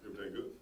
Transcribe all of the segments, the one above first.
Everything good?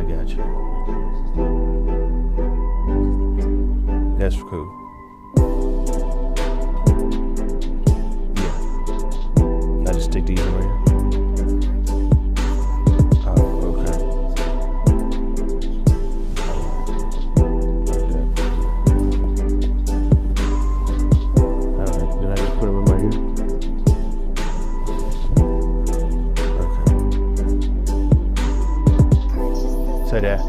I got you. That's cool. Yeah. I just stick these in here. Oh, okay. Alright, then I just put them in my ear. Okay. Say that.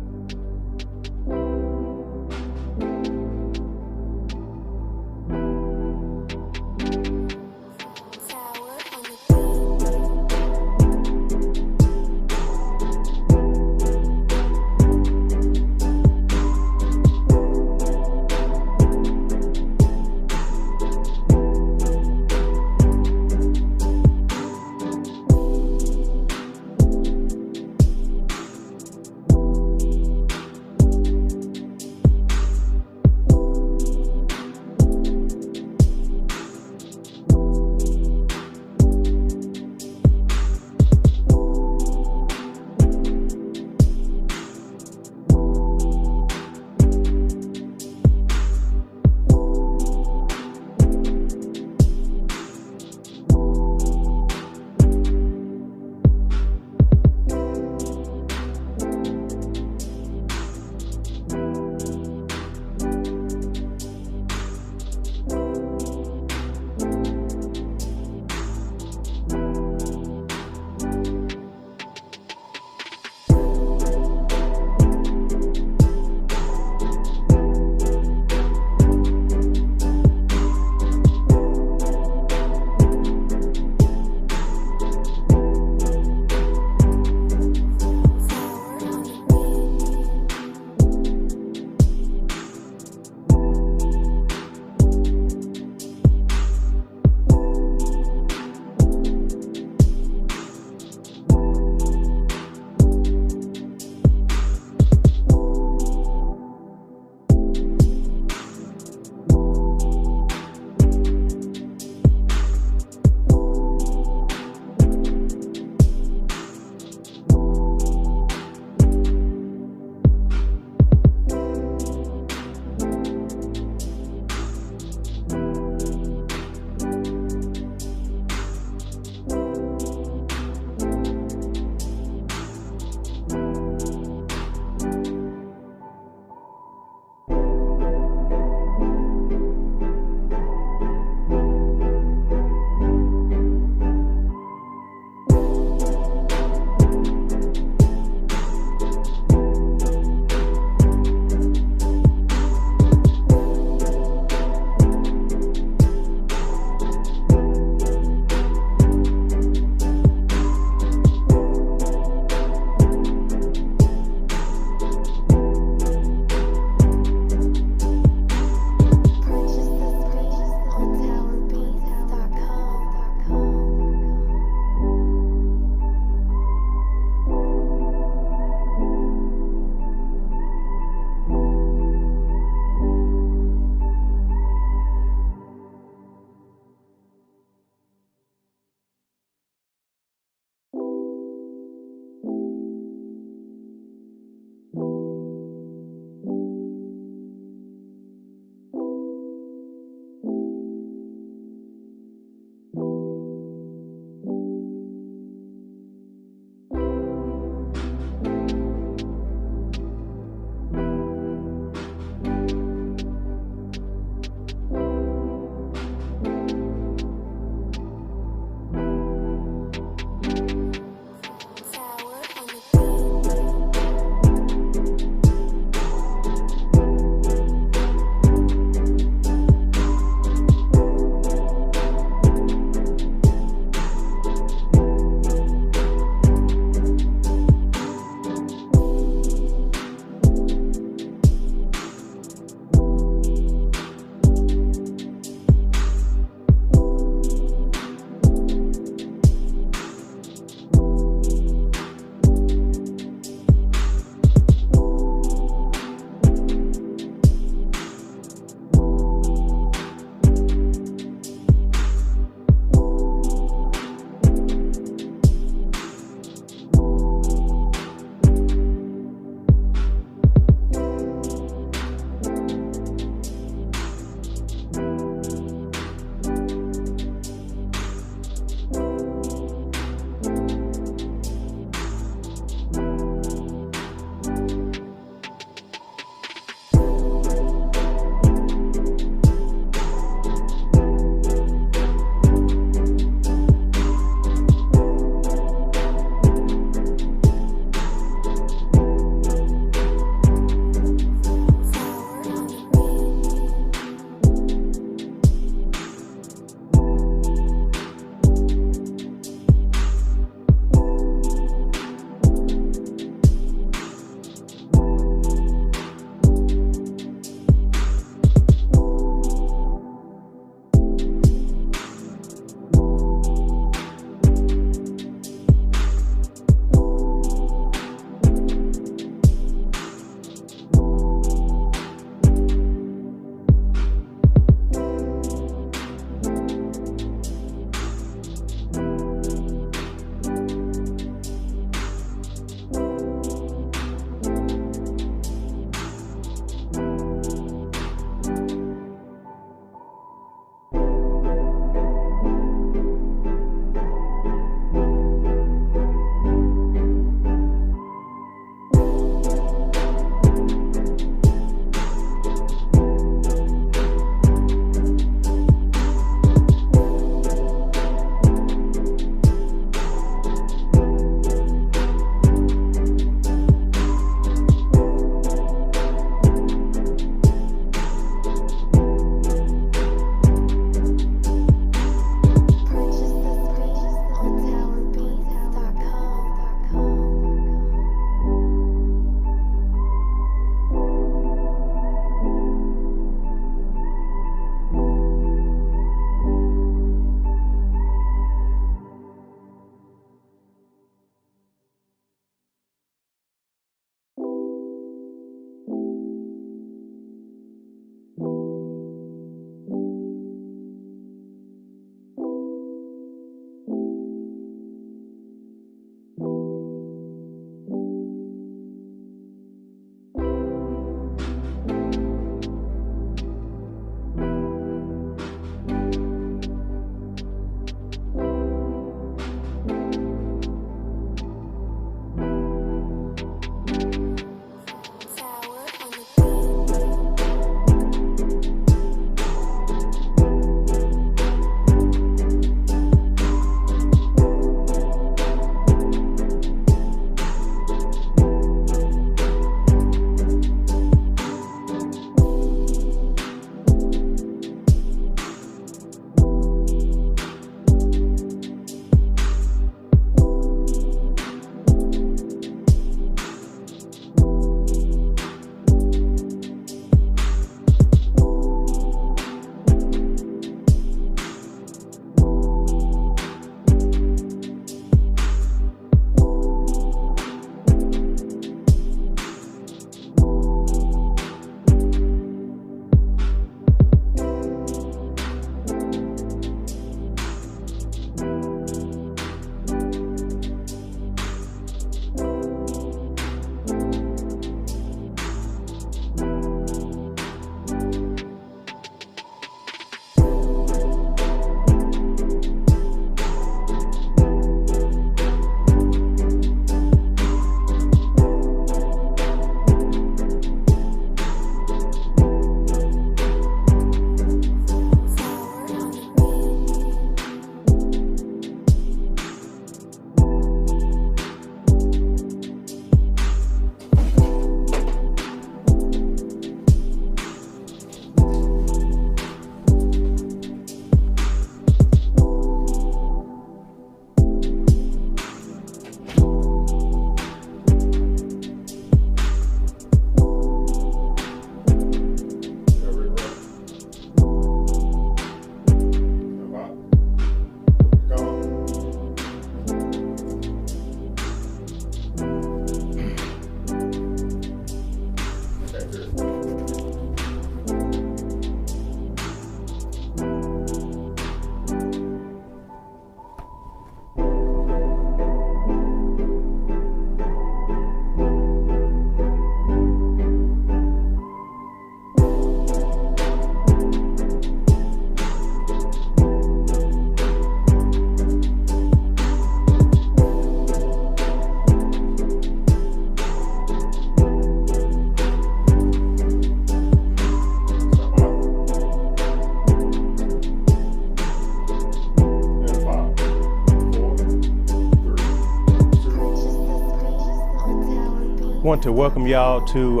want to welcome y'all to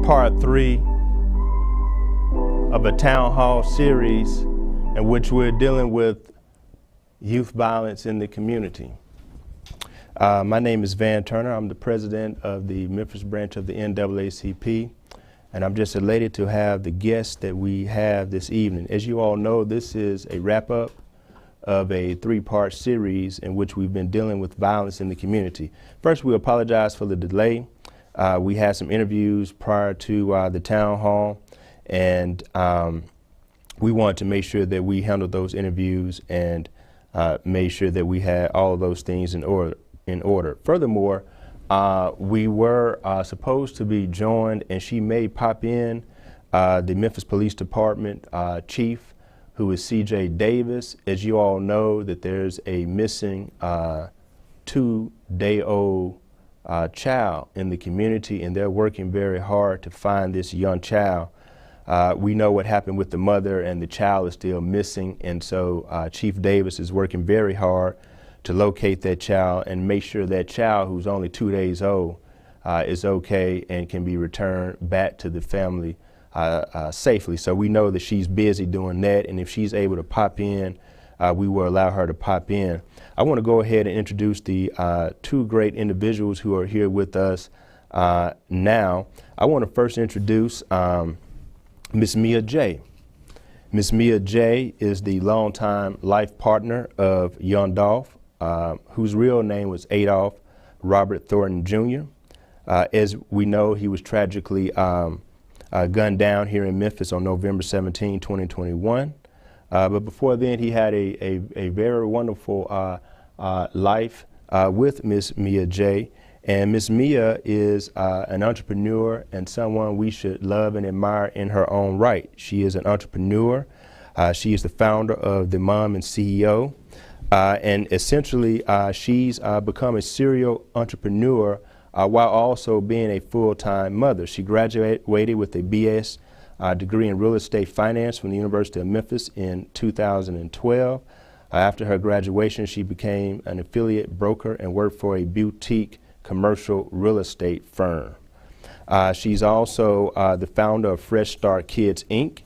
part 3 of a town hall series in which we're dealing with youth violence in the community. My name is Van Turner. I'm the president of the Memphis branch of the NAACP, and I'm just elated to have the guests that we have this evening. As you all know, this is a wrap-up of a 3-part series in which we've been dealing with violence in the community. First, we apologize for the delay. We had some interviews prior to the town hall, and we wanted to make sure that we handled those interviews and made sure that we had all of those things in order. Furthermore, we were supposed to be joined, and she may pop in, the Memphis Police Department chief, who is C.J. Davis. As you all know, that there's a missing 2-day-old child in the community, and they're working very hard to find this young child. We know what happened with the mother, and the child is still missing, and so Chief Davis is working very hard to locate that child and make sure that child, who's only 2 days old, is okay and can be returned back to the family safely. So we know that she's busy doing that, and if she's able to pop in, we will allow her to pop in. I want to go ahead and introduce the 2 great individuals who are here with us now. I want to first introduce Miss Mia J. Miss Mia J is the longtime life partner of young Dolph, whose real name was Adolph Robert Thornton Jr. As we know, he was tragically gunned down here in Memphis on November 17, 2021. But before then, he had a very wonderful life with Miss Mia J. And Miss Mia is an entrepreneur and someone we should love and admire in her own right. She is an entrepreneur. She is the founder of The Mom and CEO. And essentially, she's become a serial entrepreneur while also being a full-time mother. She graduated with a BS degree in real estate finance from the University of Memphis in 2012. After her graduation, she became an affiliate broker and worked for a boutique commercial real estate firm. She's also the founder of Fresh Start Kids, Inc.,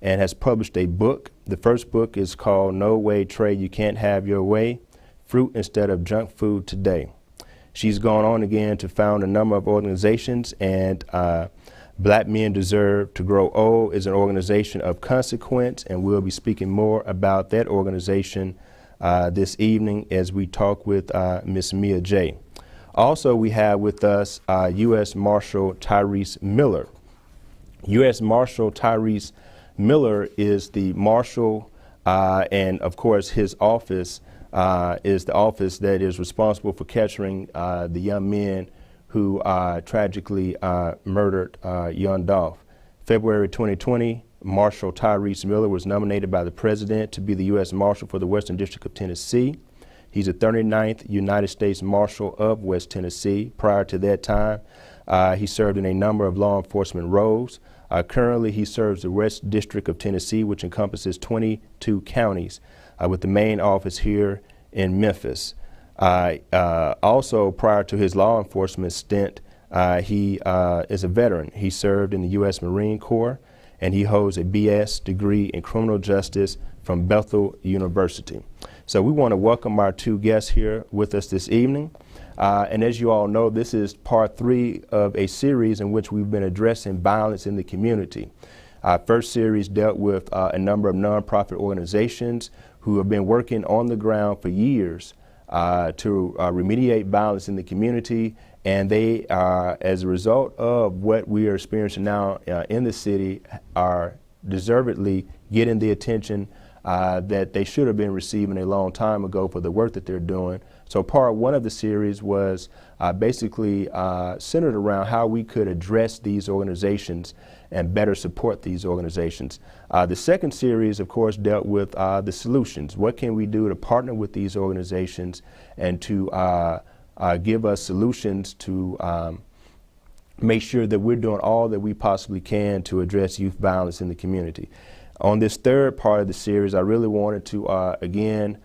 and has published a book. The first book is called No Way Trade You Can't Have Your Way, Fruit Instead of Junk Food Today. She's gone on again to found a number of organizations, and Black Men Deserve to Grow Old is an organization of consequence, and we'll be speaking more about that organization this evening as we talk with Miss Mia J. Also, we have with us U.S. Marshal Tyrese Miller. U.S. Marshal Tyrese Miller is the marshal, and of course his office is the office that is responsible for capturing the young men who tragically murdered young Dolph. February 2020, Marshal Tyrese Miller was nominated by the President to be the U.S. Marshal for the Western District of Tennessee. He's the 39th United States Marshal of West Tennessee. Prior to that time, he served in a number of law enforcement roles. Currently, he serves the West District of Tennessee, which encompasses 22 counties, with the main office here in Memphis. Also, prior to his law enforcement stint, he is a veteran. He served in the U.S. Marine Corps, and he holds a BS degree in criminal justice from Bethel University. So we want to welcome our 2 guests here with us this evening. And as you all know, this is part 3 of a series in which we've been addressing violence in the community. Our first series dealt with a number of nonprofit organizations who have been working on the ground for years to remediate violence in the community, and they are, as a result of what we are experiencing now in the city, are deservedly getting the attention that they should have been receiving a long time ago for the work that they're doing. So part 1 of the series was basically centered around how we could address these organizations and better support these organizations. The second series, of course, dealt with the solutions. What can we do to partner with these organizations and to give us solutions to make sure that we're doing all that we possibly can to address youth violence in the community. On this third part of the series, I really wanted to, again,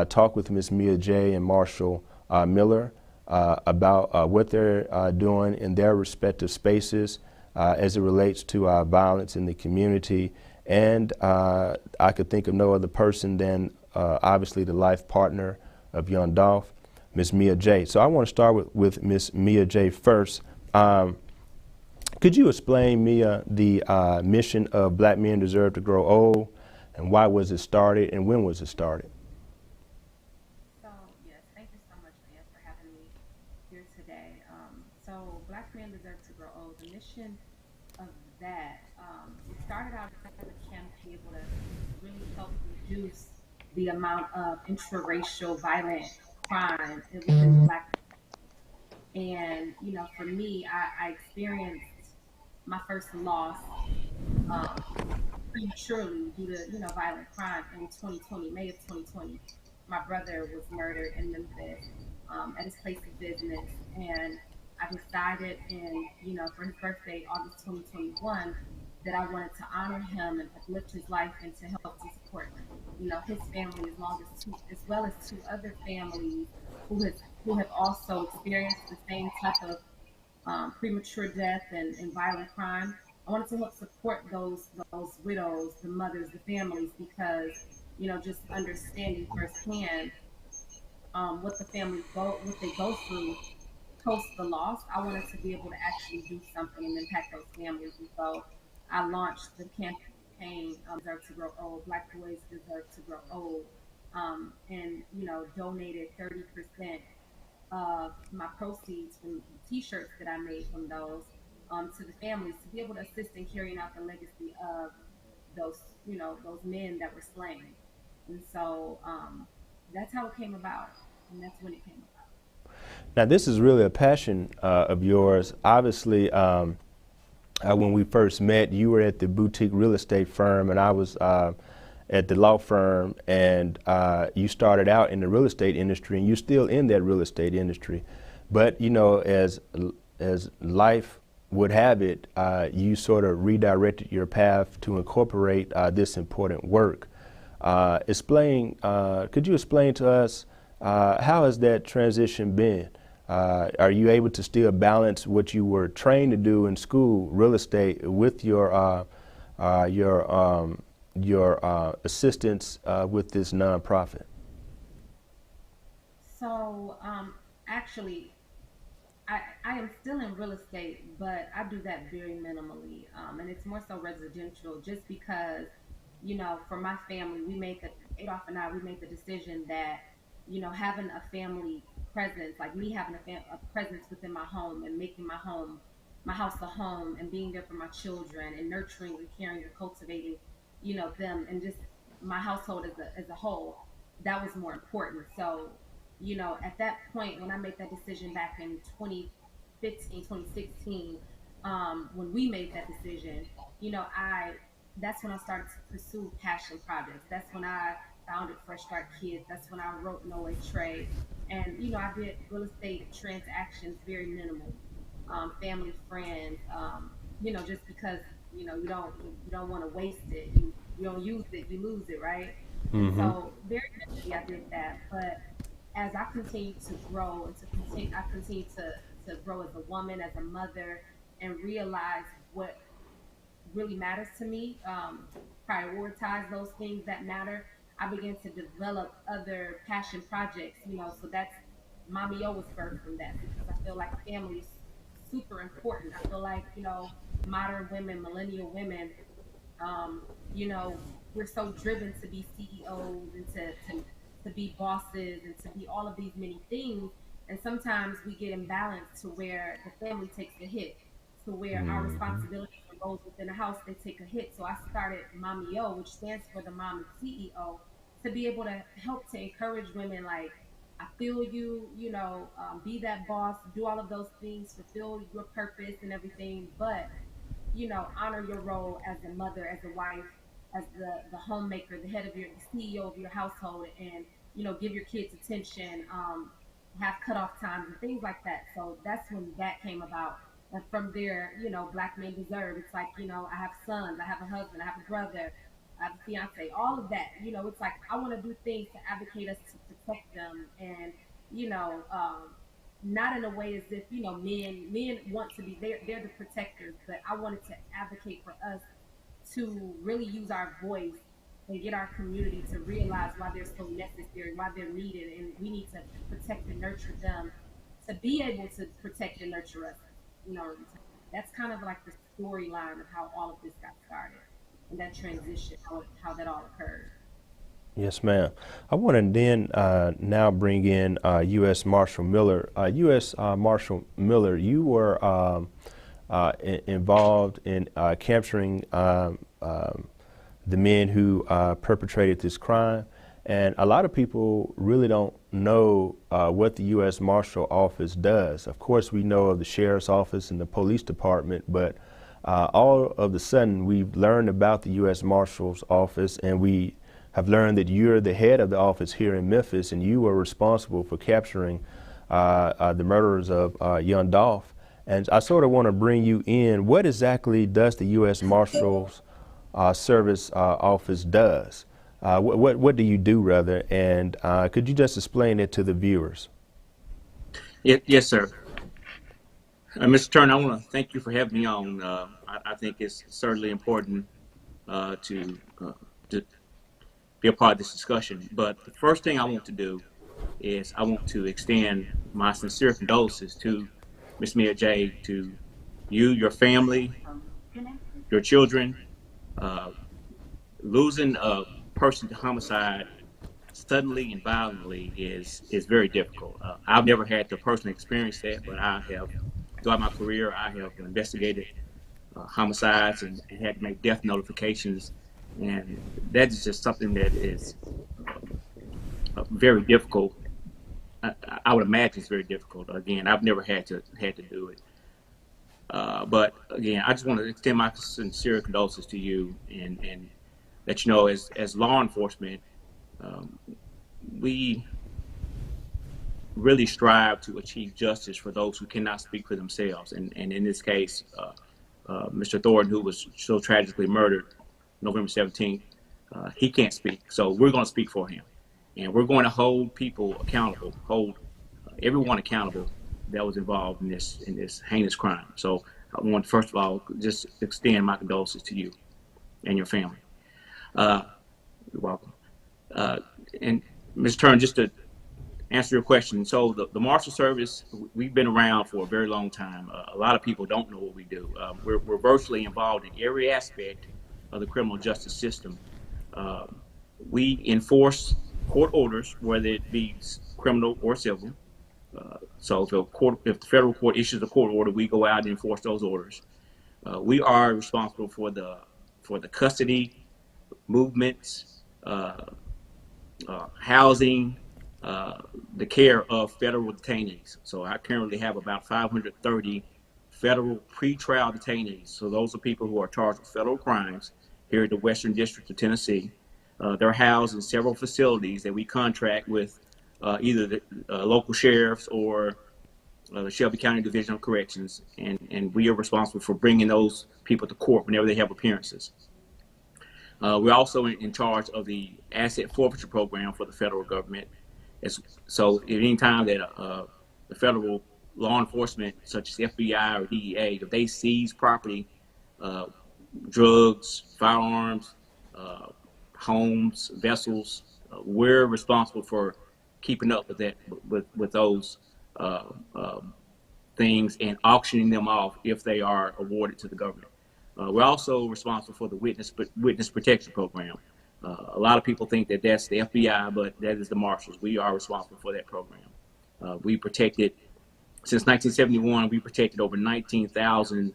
talk with Ms. Mia J. and Marshal Miller about what they're doing in their respective spaces as it relates to violence in the community. And I could think of no other person than obviously the life partner of young Dolph, Miss Mia J. So I want to start with Miss Mia J first. Could you explain, Mia, the mission of Black Men Deserve to Grow Old, and why was it started, and when was it started? So, yes, thank you so much, Leah, for having me here today. So, Black Men Deserve to Grow Old. The mission of that, it started out as a campaign able to really help reduce the amount of intraracial violent crime within the Black. And, for me, I experienced my first loss um, prematurely due to, violent crime in 2020, May of 2020. My brother was murdered in Memphis at his place of business. And I decided for his birthday, August 2021, that I wanted to honor him and uplift his life and to help to support, his family as well as two other families who have also experienced the same type of premature death and violent crime. I wanted to help support those widows, the mothers, the families, because just understanding firsthand what they go through post the loss. I wanted to be able to actually do something and impact those families, and so I launched the campaign "Deserve to Grow Old." Black boys deserve to grow old, and donated 30% of my proceeds from T-shirts that I made from those to the families to be able to assist in carrying out the legacy of those those men that were slain. And so that's how it came about, and that's when it came about. Now, this is really a passion of yours. Obviously, when we first met, you were at the boutique real estate firm, and I was at the law firm, and you started out in the real estate industry, and you're still in that real estate industry. But as life would have it, you sort of redirected your path to incorporate this important work. Could you explain to us how has that transition been? Are you able to still balance what you were trained to do in school, real estate, with your assistance with this nonprofit? So actually, I am still in real estate, but I do that very minimally, and it's more so residential, just because for my family, Adolph and I, we made the decision that having a family presence, like me having a presence within my home and making my house a home, and being there for my children and nurturing and caring and cultivating, them, and just my household as a whole, that was more important. So at that point, when I made that decision back in 2015, 2016, when we made that decision, I that's when I started to pursue passion projects. That's when I founded Fresh Start Kids. That's when I wrote No Way Trade. And, I did real estate transactions very minimally, family, friends, just because, you don't want to waste it. You don't use it, you lose it, right? And Mm-hmm. so very minimally I did that. But as I continue to grow and I continue to grow as a woman, as a mother, and realize what really matters to me, prioritize those things that matter, I began to develop other passion projects, so that's Mommy O was birthed from that, because I feel like family is super important. I feel like, modern women, millennial women, um, you know, we're so driven to be CEOs and to be bosses and to be all of these many things. And sometimes we get imbalanced to where the family takes a hit, to where our Mm-hmm. responsibilities and roles within the house, they take a hit. So I started Mommy O, which stands for the Mom and CEO, to be able to help to encourage women like, I feel you, be that boss, do all of those things, fulfill your purpose and everything, but honor your role as a mother, as a wife, as the homemaker, the head of the CEO of your household, and give your kids attention, have cutoff times and things like that. So that's when that came about. And from there, Black Men Deserve. It's like, I have sons, I have a husband, I have a brother, I have a fiance, all of that. It's like I want to do things to advocate us to protect them, and you know, um, not in a way as if, you know, men want to be, they're the protectors, but I wanted to advocate for us to really use our voice and get our community to realize why they're so necessary, why they're needed, and we need to protect and nurture them to be able to protect and nurture us. You know, that's kind of like the storyline of how all of this got started and that transition, how that all occurred. Yes, ma'am. I want to then now bring in U.S. Marshal Miller. U.S. Marshal Miller, you were involved in capturing the men who perpetrated this crime. And a lot of people really don't know what the U.S. Marshal Office does. Of course, we know of the Sheriff's Office and the Police Department, but all of a sudden we've learned about the U.S. Marshal's Office, and we have learned that you're the head of the office here in Memphis, and you were responsible for capturing the murderers of young Dolph. And I sort of want to bring you in. What exactly does the U.S. Marshal's Service Office does? What do you do, rather? And could you just explain it to the viewers? Yes, sir. Mr. Turner, I want to thank you for having me on. I think it's certainly important to be a part of this discussion. But the first thing I want to do is I want to extend my sincere condolences to Miss Mia J, to you, your family, your children. Losing a person to homicide suddenly and violently is very difficult. I've never had to personally experience that, but I have, throughout my career, I have investigated homicides and had to make death notifications, and that is just something that is very difficult. I would imagine it's very difficult. Again, I've never had to do it, but again, I just want to extend my sincere condolences to you and let you know, as law enforcement, we really strive to achieve justice for those who cannot speak for themselves. And in this case, Mr. Thornton, who was so tragically murdered November 17th, he can't speak. So we're going to speak for him. And we're going to hold people accountable, hold everyone accountable that was involved in this heinous crime. So I want to, first of all, just extend my condolences to you and your family. You're welcome. And Ms. Turner, just to answer your question, so the Marshal Service, we've been around for a very long time. A lot of people don't know what we do. We're virtually involved in every aspect of the criminal justice system. We enforce court orders, whether it be criminal or civil. So if the federal court issues a court order, we go out and enforce those orders. We are responsible for the custody, movements, housing, the care of federal detainees. So I currently have about 530 federal pretrial detainees. So those are people who are charged with federal crimes here at the Western District of Tennessee. They're housed in several facilities that we contract with either the local sheriffs or the Shelby County Division of Corrections, and we are responsible for bringing those people to court whenever they have appearances. We're also in charge of the asset forfeiture program for the federal government. So at any time that the federal law enforcement, such as FBI or DEA, if they seize property, drugs, firearms, homes, vessels, we're responsible for keeping up with that, with those things and auctioning them off if they are awarded to the government. We're also responsible for the witness protection program. A lot of people think that that's the FBI, but that is the Marshals. We are responsible for that program. We protected, since 1971, we protected over 19,000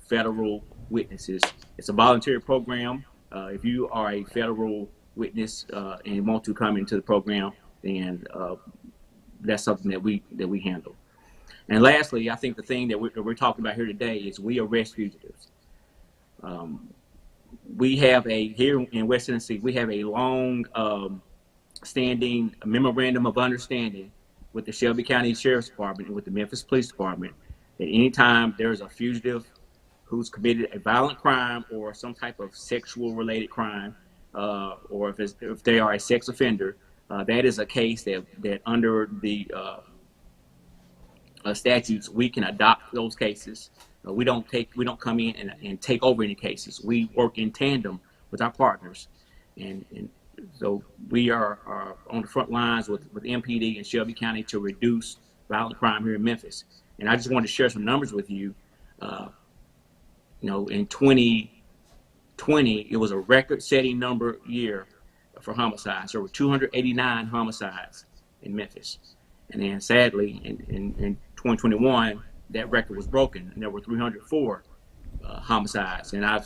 federal witnesses. It's a voluntary program. If you are a federal witness and want to come into the program, then that's something that we handle. And lastly, I think the thing that we're talking about here today is we arrest fugitives. We have here in West Tennessee, we have a long standing memorandum of understanding with the Shelby County Sheriff's Department and with the Memphis Police Department that anytime there's a fugitive who's committed a violent crime or some type of sexual related crime, or if they are a sex offender, that is a case that under the statutes, we can adopt those cases. We don't come in and take over any cases. We work in tandem with our partners, and so we are on the front lines with MPD and Shelby County to reduce violent crime here in Memphis. And I just wanted to share some numbers with you. In 2020, it was a record-setting number year for homicides. There were 289 homicides in Memphis. And then sadly, in 2021, that record was broken, and there were 304 homicides. And I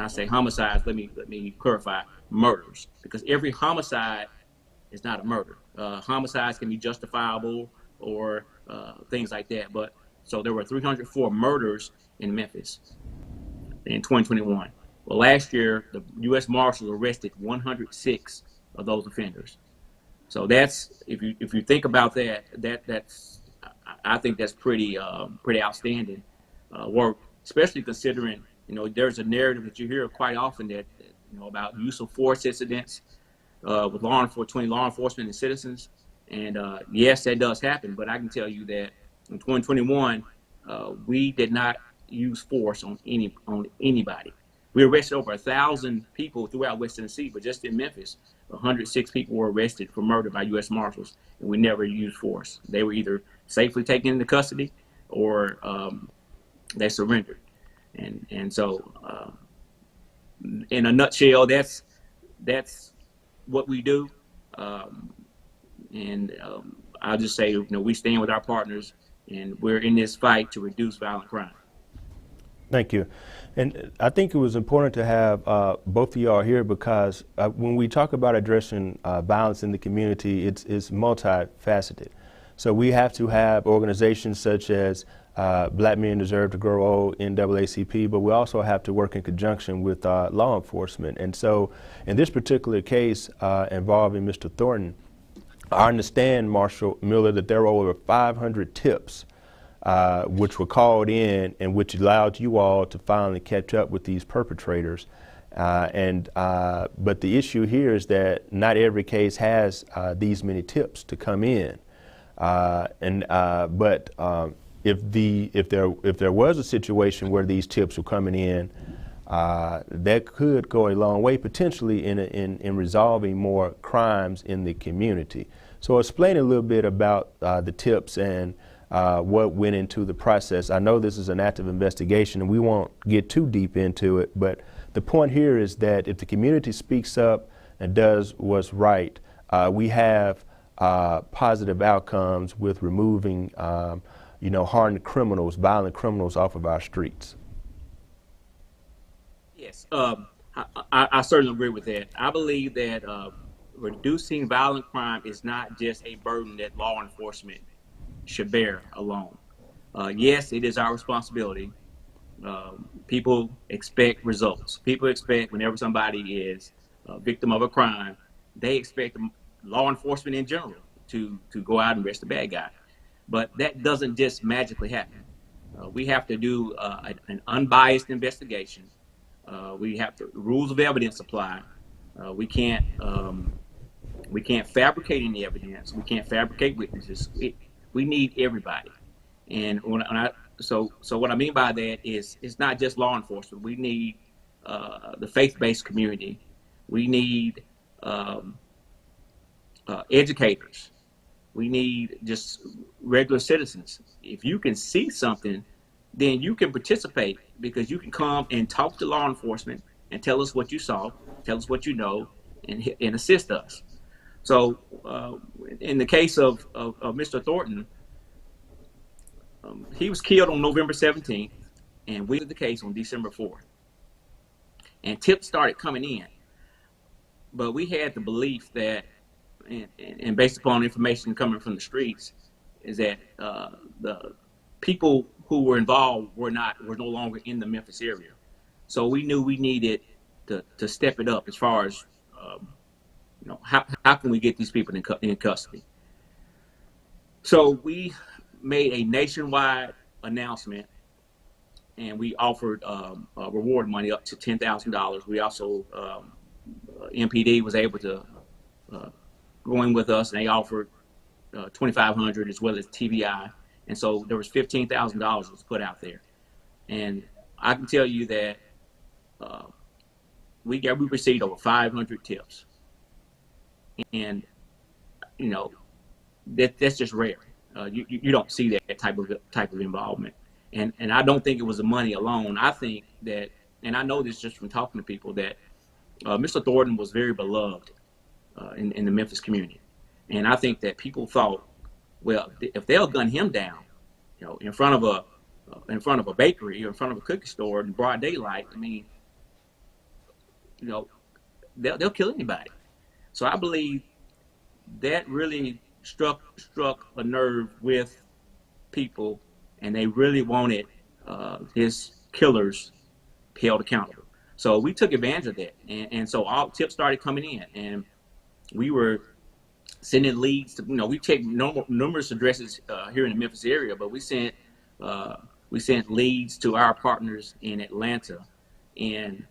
say homicides, let me clarify, murders, because every homicide is not a murder. Homicides can be justifiable or things like that. But so there were 304 murders in Memphis in 2021. Well, last year, the U.S. Marshals arrested 106 of those offenders. So that's, if you think about that's I think that's pretty outstanding work, especially considering there's a narrative that you hear quite often that about use of force incidents with between law enforcement and citizens, and yes, that does happen. But I can tell you that in 2021, we did not use force on anybody. We arrested over 1,000 people throughout West Tennessee, but just in Memphis, 106 people were arrested for murder by U.S. Marshals, and we never used force. They were either safely taken into custody or they surrendered. And so, in a nutshell, that's what we do. I'll just say, we stand with our partners, and we're in this fight to reduce violent crime. Thank you. And I think it was important to have both of y'all here because when we talk about addressing violence in the community, it's multifaceted. So we have to have organizations such as Black Men Deserve to Grow Old, NAACP, but we also have to work in conjunction with law enforcement. And so in this particular case involving Mr. Thornton, I understand, Marshal Miller, that there were over 500 tips which were called in and which allowed you all to finally catch up with these perpetrators. But the issue here is that not every case has these many tips to come in. If there was a situation where these tips were coming in, that could go a long way potentially in resolving more crimes in the community. So explain a little bit about the tips and what went into the process. I know this is an active investigation and we won't get too deep into it, but the point here is that if the community speaks up and does what's right, we have positive outcomes with removing hardened criminals, violent criminals off of our streets. Yes, I certainly agree with that. I believe that reducing violent crime is not just a burden that law enforcement should bear alone. Yes, it is our responsibility. People expect results. People expect whenever somebody is a victim of a crime, they expect law enforcement in general to go out and arrest the bad guy. But that doesn't just magically happen. We have to do an unbiased investigation. We have to rules of evidence apply. We can't fabricate any evidence. We can't fabricate witnesses. We need everybody. And so what I mean by that is it's not just law enforcement. We need the faith-based community. We need educators. We need just regular citizens. If you can see something, then you can participate because you can come and talk to law enforcement and tell us what you saw, tell us what you know, and assist us. So in the case of Mr. Thornton, he was killed on November 17th, and we did the case on December 4th. And tips started coming in. But we had the belief that, and based upon information coming from the streets, is that the people who were involved were no longer in the Memphis area. So we knew we needed to step it up as far as how can we get these people in custody. So we made a nationwide announcement, and we offered reward money up to $10,000. We also MPD was able to go in with us, and they offered $2,500 as well as TBI. And so there was $15,000 was put out there. And I can tell you that we received over 500 tips. And, you know, that's just rare. You don't see that type of involvement. And I don't think it was the money alone. I think that, and I know this just from talking to people, that Mr. Thornton was very beloved in the Memphis community. And I think that people thought, well, if they'll gun him down, you know, in front of a bakery or in front of a cookie store in broad daylight, I mean, you know, they'll kill anybody. So I believe that really struck a nerve with people, and they really wanted his killers held accountable. So we took advantage of that, and so all tips started coming in, and we were sending leads to, you know, we checked numerous addresses here in the Memphis area, but we sent leads to our partners in Atlanta, in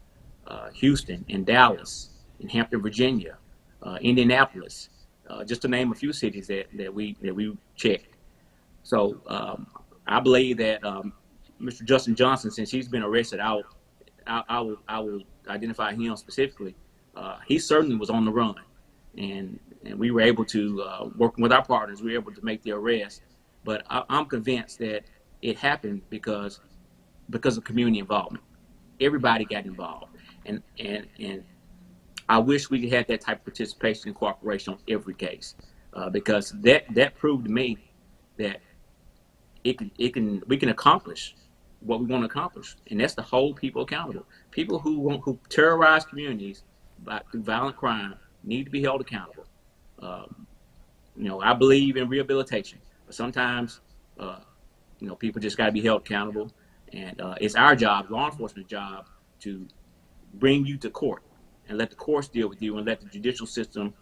Houston, in Dallas, in Hampton, Virginia, Indianapolis, just to name a few cities that we checked. So I believe that Mr. Justin Johnson, since he's been arrested, I will identify him specifically. He certainly was on the run, and we were able to, working with our partners, we were able to make the arrest. But I'm convinced that it happened because of community involvement. Everybody got involved, and I wish we had that type of participation and cooperation on every case, because that proved to me that we can accomplish what we want to accomplish, and that's to hold people accountable. People who terrorize communities through violent crime need to be held accountable. You know, I believe in rehabilitation, but sometimes you know, people just got to be held accountable, and it's our job, law enforcement job, to bring you to court and let the courts deal with you and let the judicial system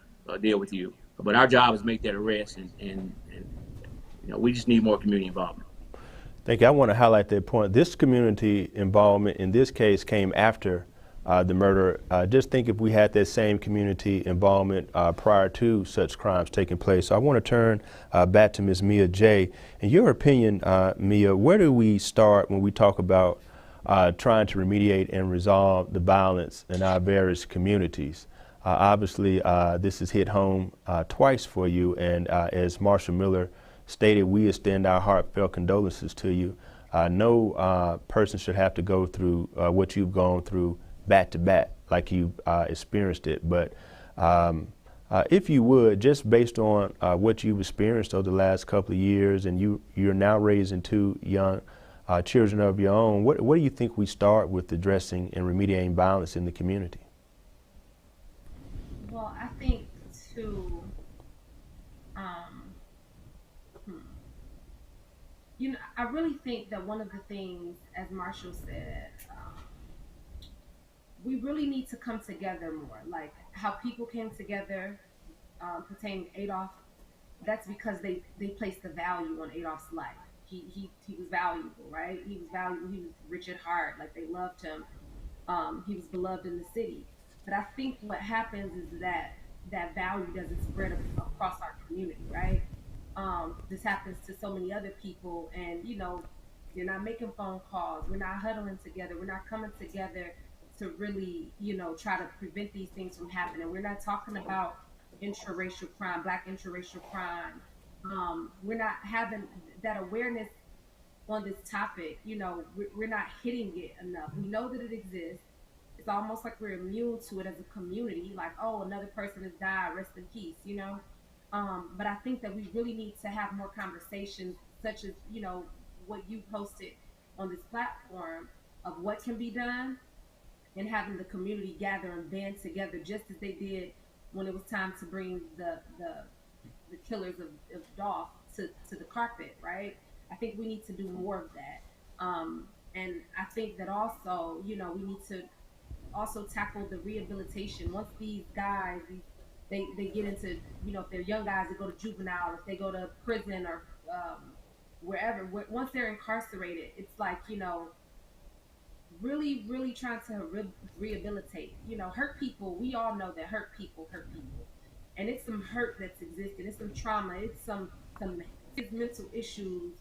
deal with you. But our job is make that arrest, and you know, we just need more community involvement. Thank you. I want to highlight that point. This community involvement in this case came after the murder. Just think if we had that same community involvement prior to such crimes taking place. So I want to turn back to Ms. Mia J. In your opinion, Mia, where do we start when we talk about trying to remediate and resolve the violence in our various communities? Obviously, this has hit home twice for you, and as Marshal Miller stated, we extend our heartfelt condolences to you. No person should have to go through what you've gone through back to back like you experienced it. But if you would, just based on what you've experienced over the last couple of years, and you're now raising two young children of your own, what do you think we start with addressing and remediating violence in the community? Well, I think you know, I really think that one of the things, as Marshall said, we really need to come together more. Like how people came together pertaining to Adolph, that's because they placed the value on Adolph's life. He was valuable, right? He was valuable. He was rich at heart. Like they loved him. He was beloved in the city. But I think what happens is that value doesn't spread across our community, right? This happens to so many other people, and you know, you're not making phone calls. We're not huddling together. We're not coming together to really, you know, try to prevent these things from happening. We're not talking about interracial crime, Black interracial crime. We're not having that awareness on this topic. You know, we're not hitting it enough. We know that it exists. It's almost like we're immune to it as a community. Like, oh, another person has died, rest in peace, you know? But I think that we really need to have more conversations, such as, you know, what you posted on this platform of what can be done, and having the community gather and band together, just as they did when it was time to bring the killers of Dolph to the carpet, right? I think we need to do more of that. And I think that also, you know, we need to also tackle the rehabilitation. Once these guys, they get into, you know, if they're young guys, they go to juvenile, if they go to prison or wherever, once they're incarcerated, it's like, you know, really trying to rehabilitate. You know, hurt people, we all know that hurt people. And it's some hurt that's existing. It's some trauma. It's some mental issues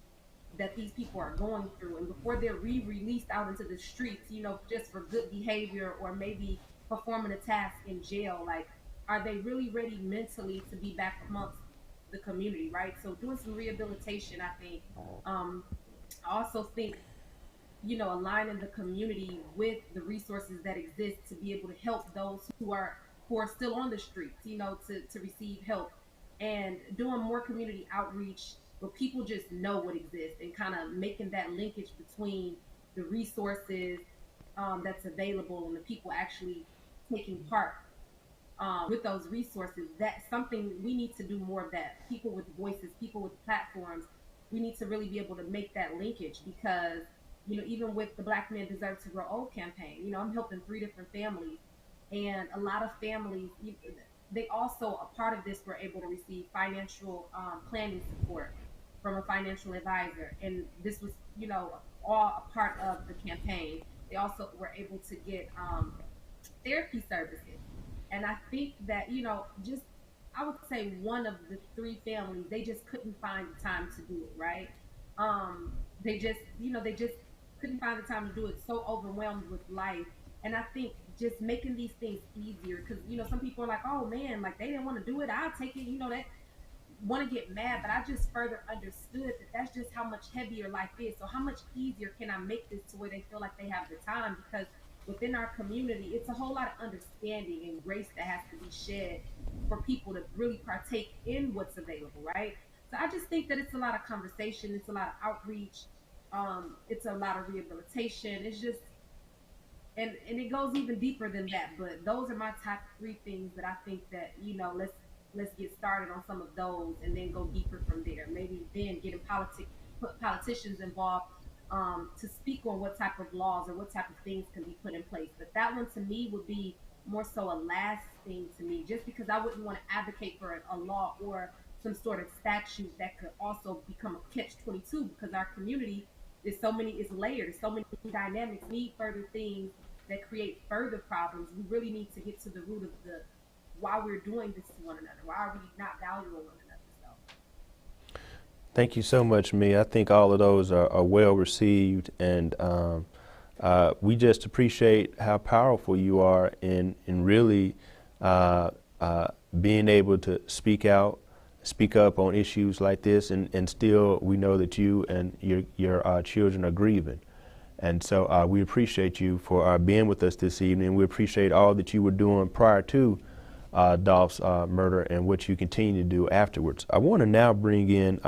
that these people are going through, and before they're released out into the streets, just for good behavior or maybe performing a task in jail, like, are they really ready mentally to be back amongst the community, right? So doing some rehabilitation, I think. I also think, aligning the community with the resources that exist to be able to help those who are still on the streets, to receive help, and doing more community outreach where people just know what exists, and kind of making that linkage between the resources that's available and the people actually taking part with those resources. That's something we need to do more of. That people with voices, people with platforms, we need to really be able to make that linkage, because even with the Black Men Deserve to Grow Old campaign, I'm helping 3 different families, and a lot of families, they also, a part of this, were able to receive financial planning support from a financial advisor, and this was all a part of the campaign. They also were able to get therapy services. And I think that, just, I would say one of the 3 families, they just couldn't find the time to do it, right? They just couldn't find the time to do it, so overwhelmed with life. And I think just making these things easier, because, some people are like, oh man, like, they didn't want to do it, I'll take it, that want to get mad, but I just further understood that that's just how much heavier life is. So how much easier can I make this to where they feel like they have the time? Because within our community, it's a whole lot of understanding and grace that has to be shed for people to really partake in what's available, right? So I just think that it's a lot of conversation, it's a lot of outreach, it's a lot of rehabilitation. It's just, and it goes even deeper than that. But those are my top 3 things that I think that, let's get started on some of those, and then go deeper from there. Maybe then getting put politicians involved, to speak on what type of laws or what type of things can be put in place. But that one to me would be more so a last thing to me, just because I wouldn't want to advocate for a law or some sort of statute that could also become a catch-22, because our community is layered, so many dynamics, need further things that create further problems. We really need to get to the root of the why we're doing this to one another. Why are we not valuing one another? So, Thank you so much, Mia. I think all of those are well received, and we just appreciate how powerful you are in really being able to speak up on issues like this, and still we know that you and your children are grieving. And so we appreciate you for being with us this evening. We appreciate all that you were doing prior to Dolph's murder and what you continue to do afterwards. I want to now bring in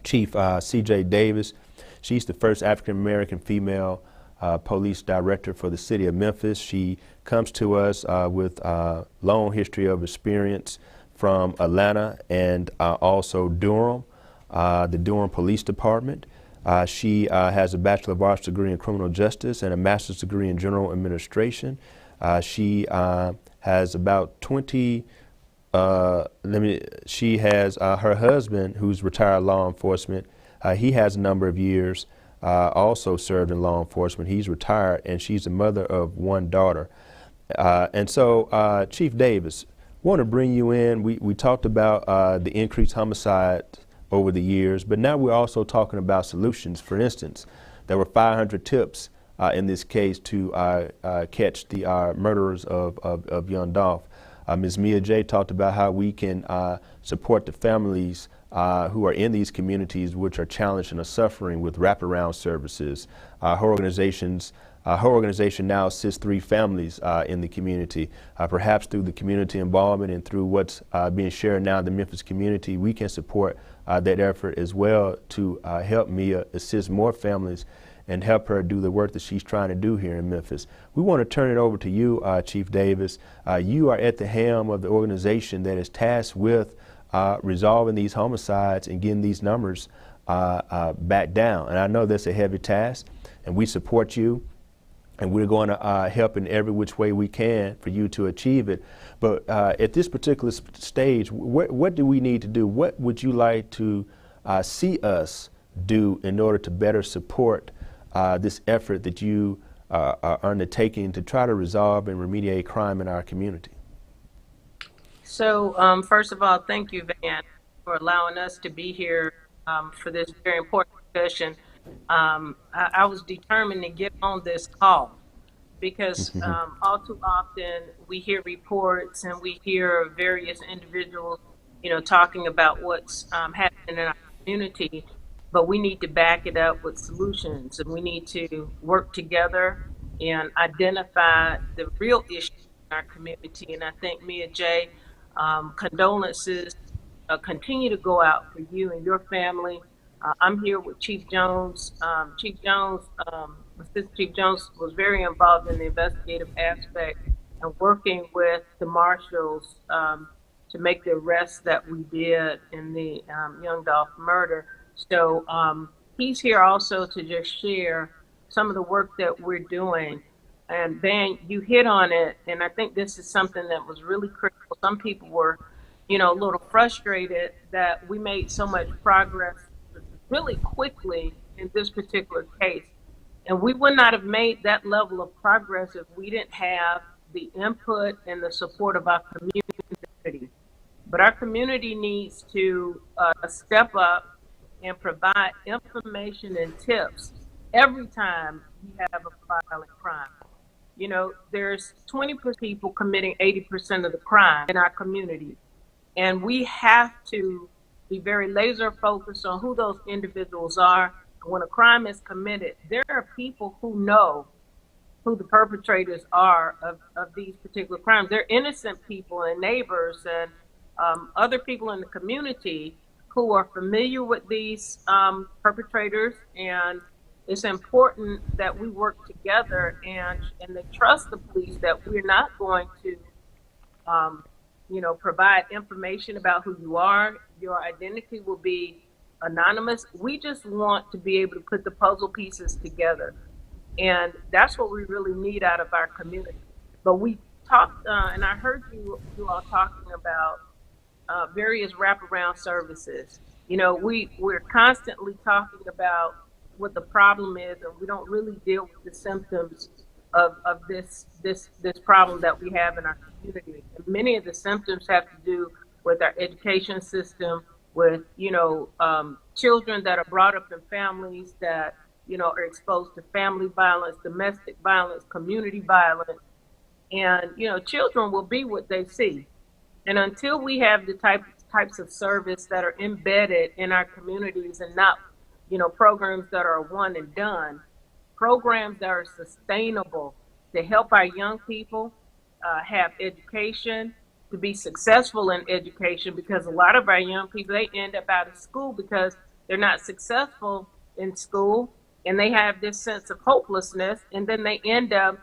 Chief C.J. Davis. She's the first African-American female police director for the city of Memphis. She comes to us with a long history of experience from Atlanta and also Durham, the Durham Police Department. She has a Bachelor of Arts degree in criminal justice and a master's degree in general administration. She has about 20, she has her husband, who's retired law enforcement. He has a number of years, also served in law enforcement. He's retired, and she's a mother of 1 daughter. And so, Chief Davis, want to bring you in. We talked about the increased homicide over the years, but now we're also talking about solutions. For instance, there were 500 tips in this case to catch the murderers of young Dolph. Ms. Mia J. talked about how we can support the families who are in these communities which are challenged and are suffering with wraparound services. Her organization now assists 3 families in the community. Perhaps through the community involvement and through what's being shared now in the Memphis community, we can support that effort as well to help Mia assist more families and help her do the work that she's trying to do here in Memphis. We want to turn it over to you, Chief Davis. You are at the helm of the organization that is tasked with resolving these homicides and getting these numbers back down. And I know that's a heavy task, and we support you, and we're going to help in every which way we can for you to achieve it. But at this particular stage, what do we need to do? What would you like to see us do in order to better support this effort that you are undertaking to try to resolve and remediate crime in our community? So first of all, thank you, Van, for allowing us to be here for this very important discussion, I was determined to get on this call because all too often we hear reports and we hear various individuals, talking about what's happening in our community, but we need to back it up with solutions, and we need to work together and identify the real issues in our community. And I think Mia J, condolences continue to go out for you and your family. I'm here with Chief Jones. Assistant Chief Jones was very involved in the investigative aspect and working with the Marshals to make the arrests that we did in the young Dolph murder. So he's here also to just share some of the work that we're doing. And Van, you hit on it, and I think this is something that was really critical. Some people were, a little frustrated that we made so much progress really quickly in this particular case. And we would not have made that level of progress if we didn't have the input and the support of our community. But our community needs to step up and provide information and tips every time we have a violent crime. There's 20% people committing 80% of the crime in our community. And we have to be very laser focused on who those individuals are. When a crime is committed, there are people who know who the perpetrators are of these particular crimes. They're innocent people and neighbors and other people in the community who are familiar with these perpetrators. And it's important that we work together and they trust the police that we're not going to provide information about who you are. Your identity will be anonymous. We just want to be able to put the puzzle pieces together. And that's what we really need out of our community. But we talked, and I heard you all talking about various wraparound services. We're constantly talking about what the problem is, and we don't really deal with the symptoms of this problem that we have in our community. And many of the symptoms have to do with our education system, with children that are brought up in families that are exposed to family violence, domestic violence, community violence, and children will be what they see. And until we have the types of service that are embedded in our communities and not programs that are one and done, programs that are sustainable to help our young people have education, to be successful in education, because a lot of our young people, they end up out of school because they're not successful in school, and they have this sense of hopelessness, and then they end up,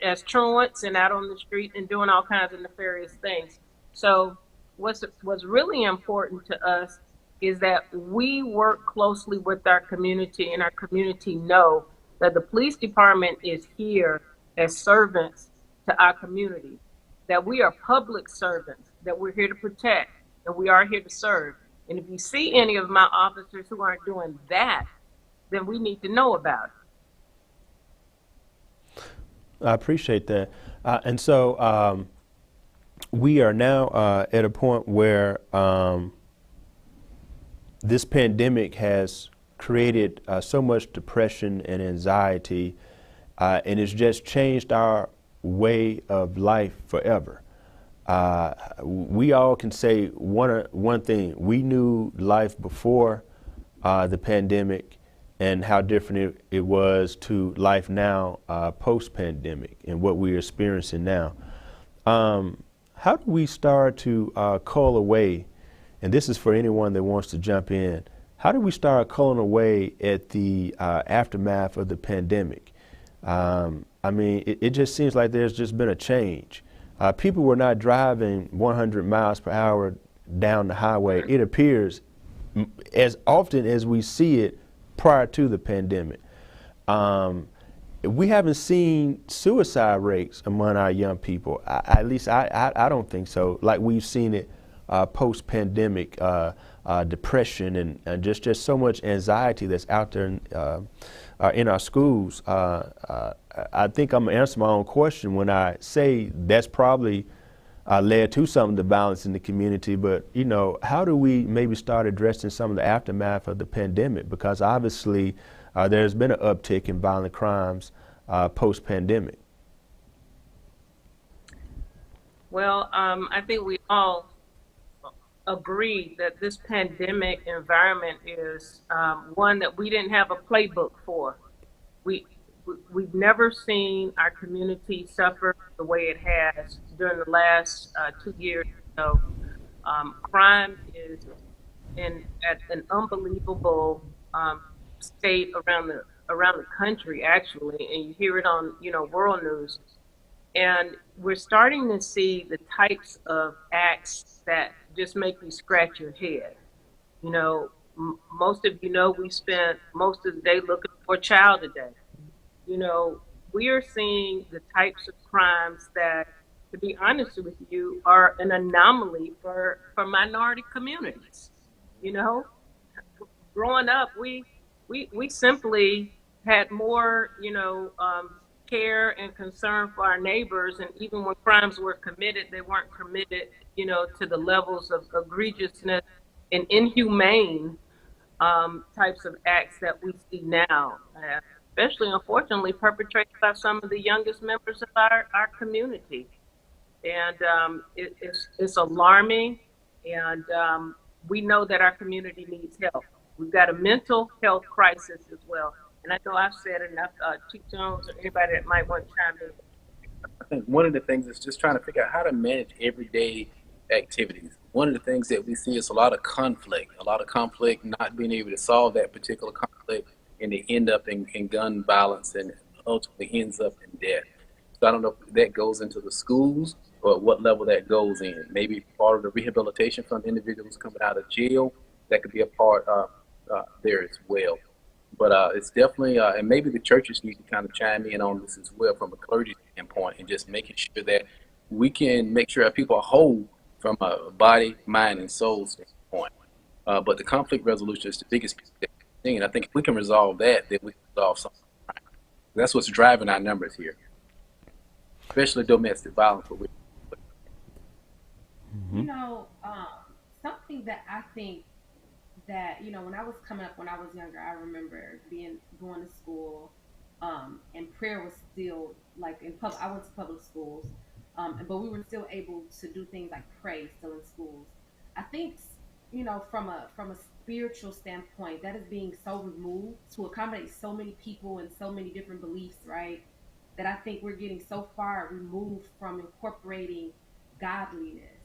as truants and out on the street and doing all kinds of nefarious things. So what's really important to us is that we work closely with our community, and our community know that the police department is here as servants to our community, that we are public servants, that we're here to protect, and we are here to serve. And if you see any of my officers who aren't doing that, then we need to know about it. I appreciate that. And so we are now at a point where this pandemic has created so much depression and anxiety, and it's just changed our way of life forever. We all can say one thing: we knew life before the pandemic and how different it was to life now post-pandemic and what we're experiencing now. How do we start to cull away, and this is for anyone that wants to jump in, how do we start culling away at the aftermath of the pandemic? I mean, it just seems like there's just been a change. People were not driving 100 miles per hour down the highway, it appears, as often as we see it prior to the pandemic. We haven't seen suicide rates among our young people. At least I don't think so. Like we've seen it post-pandemic, depression and just so much anxiety that's out there in our schools. I think I'm gonna answer my own question when I say that's probably led to some of the violence in the community. But, you know, how do we maybe start addressing some of the aftermath of the pandemic? Because obviously there's been an uptick in violent crimes post-pandemic. Well, I think we all agree that this pandemic environment is one that we didn't have a playbook for. We've never seen our community suffer the way it has during the last 2 years. So crime is at an unbelievable state around the country, actually, and you hear it on world news. And we're starting to see the types of acts that just make you scratch your head. You know, most of we spent most of the day looking for a child today. You know, we are seeing the types of crimes that, to be honest with you, are an anomaly for minority communities. You know, growing up, we simply had more, care and concern for our neighbors, and even when crimes were committed, they weren't committed, to the levels of egregiousness and inhumane types of acts that we see now, especially, unfortunately, perpetrated by some of the youngest members of our community. And it's alarming, and we know that our community needs help. We've got a mental health crisis as well. And I know I've said enough. Chief Jones or anybody that might want to chime in. I think one of the things is just trying to figure out how to manage everyday activities. One of the things that we see is a lot of conflict, not being able to solve that particular conflict, and they end up in gun violence and ultimately ends up in death. So I don't know if that goes into the schools or what level that goes in. Maybe part of the rehabilitation from individuals coming out of jail, that could be a part there as well. But it's definitely, and maybe the churches need to kind of chime in on this as well from a clergy standpoint, and just making sure that we can make sure that people are whole from a body, mind, and soul standpoint. But the conflict resolution is the biggest thing, and I think if we can resolve that, then we can resolve something. That's what's driving our numbers here, especially domestic violence. You know, something that I think that, when I was coming up, when I was younger, I remember going to school, and prayer was still like I went to public schools, but we were still able to do things like pray still in schools. I think, from a spiritual standpoint, that is being so removed to accommodate so many people and so many different beliefs, right? That I think we're getting so far removed from incorporating godliness,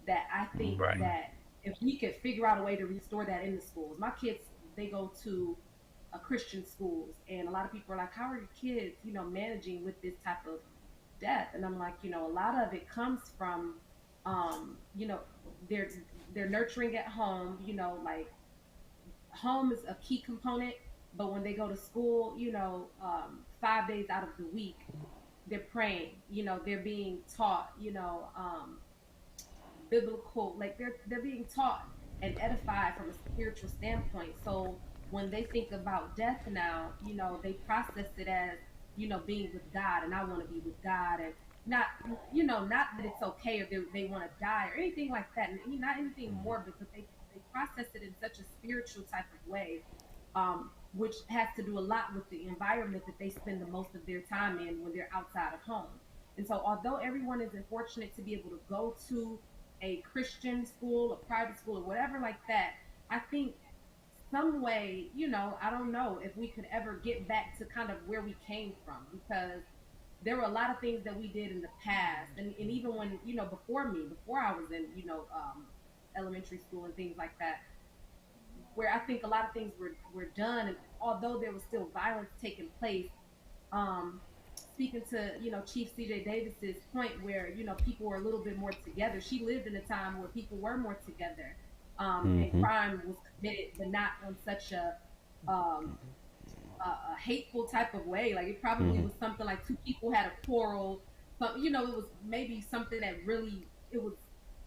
that I think that if we could figure out a way to restore that in the schools. My kids, they go to Christian schools, and a lot of people are like, how are your kids, managing with this type of death? And I'm like, a lot of it comes from, they're nurturing at home, like home is a key component, but when they go to school, 5 days out of the week, they're praying, they're being taught, biblical, like they're being taught and edified from a spiritual standpoint. So when they think about death now, they process it as, being with God, and I want to be with God, and not, not that it's okay if they want to die or anything like that, and not anything morbid, but they process it in such a spiritual type of way, which has to do a lot with the environment that they spend the most of their time in when they're outside of home. And so although everyone is fortunate to be able to go to a Christian school, a private school, or whatever like that, I think some way, I don't know if we could ever get back to kind of where we came from, because there were a lot of things that we did in the past, and even when, before I was in, elementary school and things like that, where I think a lot of things were done, and although there was still violence taking place, speaking to, Chief C.J. Davis's point where, people were a little bit more together. She lived in a time where people were more together, and crime was committed, but not on such a hateful type of way. Like, it probably was something like two people had a quarrel, but, it was maybe something that really, it was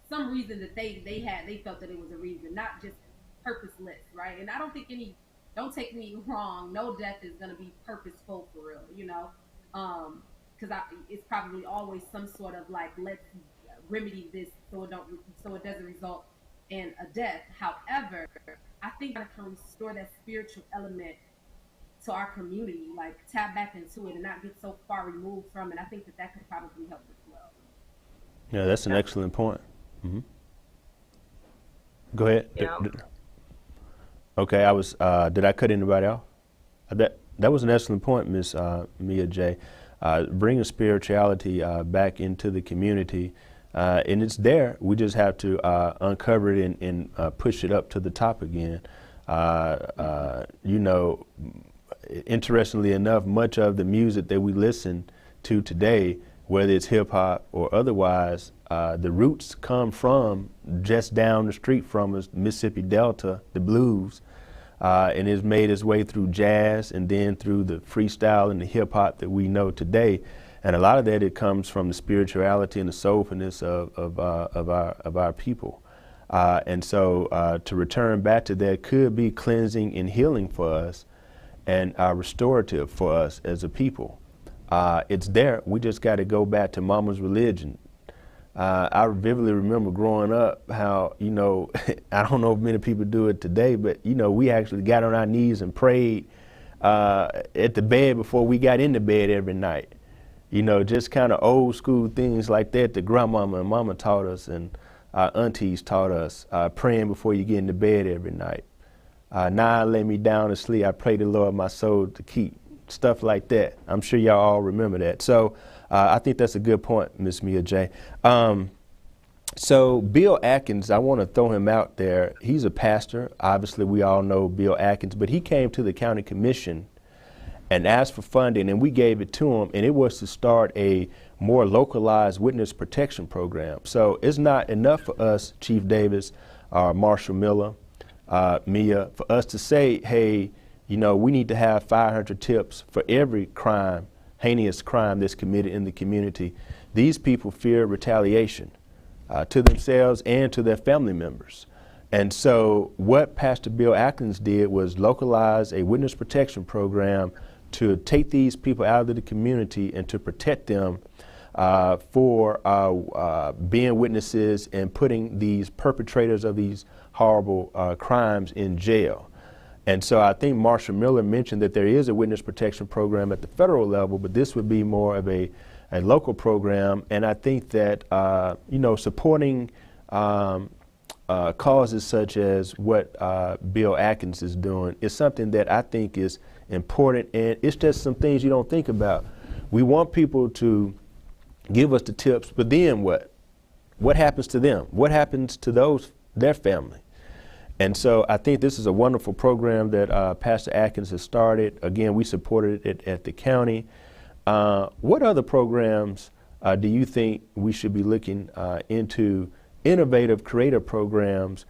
some reason that they felt that it was a reason, not just purposeless, right? And I don't think don't take me wrong, no death is going to be purposeful for real, because it's probably always some sort of like, let's remedy this so it doesn't result in a death. However, I think I can restore that spiritual element to our community, like tap back into it and not get so far removed from it. I think that could probably help as well. Yeah, that's an excellent point. Go ahead. Yeah. Okay, I was. Did I cut anybody off? That was an excellent point, Miss Mia J. Bringing spirituality back into the community, and it's there. We just have to uncover it and push it up to the top again. You know, interestingly enough, much of the music that we listen to today, whether it's hip hop or otherwise, the roots come from just down the street from us, Mississippi Delta, the blues, and it's made its way through jazz and then through the freestyle and the hip hop that we know today. And a lot of that, it comes from the spirituality and the soulfulness of our people. And so to return back to that could be cleansing and healing for us and restorative for us as a people. It's there. We just got to go back to mama's religion. I vividly remember growing up how, you know, I don't know if many people do it today, but, you know, we actually got on our knees and prayed at the bed before we got into bed every night. You know, just kind of old school things like that that grandmama and mama taught us and our aunties taught us, praying before you get into bed every night. Now I lay me down to sleep, I pray the Lord my soul to keep. Stuff like that. I'm sure y'all all remember that. So I think that's a good point, Miss Mia J. So Bill Atkins, I want to throw him out there. He's a pastor. Obviously, we all know Bill Atkins, but he came to the county commission and asked for funding, and we gave it to him, and it was to start a more localized witness protection program. So it's not enough for us, Chief Davis, Marshall Miller, Mia, for us to say, hey, you know, we need to have 500 tips for every crime, heinous crime that's committed in the community. These people fear retaliation to themselves and to their family members. And so what Pastor Bill Atkins did was localize a witness protection program to take these people out of the community and to protect them for being witnesses and putting these perpetrators of these horrible crimes in jail. And so I think Marshall Miller mentioned that there is a witness protection program at the federal level, but this would be more of a local program. And I think that, you know, supporting causes such as what Bill Atkins is doing is something that I think is important. And it's just some things you don't think about. We want people to give us the tips, but then what? What happens to them? What happens to their family? And so I think this is a wonderful program that Pastor Atkins has started. Again, we supported it at the county. What other programs do you think we should be looking into, innovative, creative programs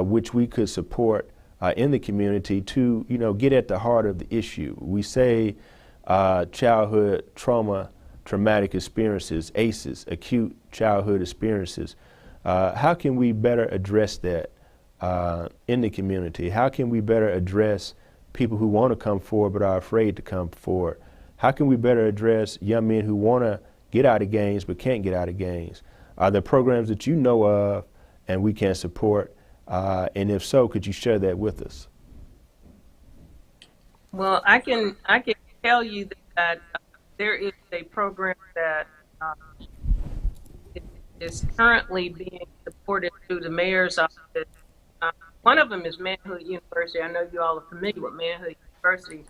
which we could support in the community to, you know, get at the heart of the issue? We say childhood trauma, traumatic experiences, ACEs, acute childhood experiences. How can we better address that in the community? How can we better address people who want to come forward but are afraid to come forward? How can we better address young men who want to get out of gangs but can't get out of gangs? Are there programs that you know of and we can support? And if so, could you share that with us? Well, I can tell you that there is a program that is currently being supported through the mayor's office. One of them is Manhood University. I know you all are familiar with Manhood University,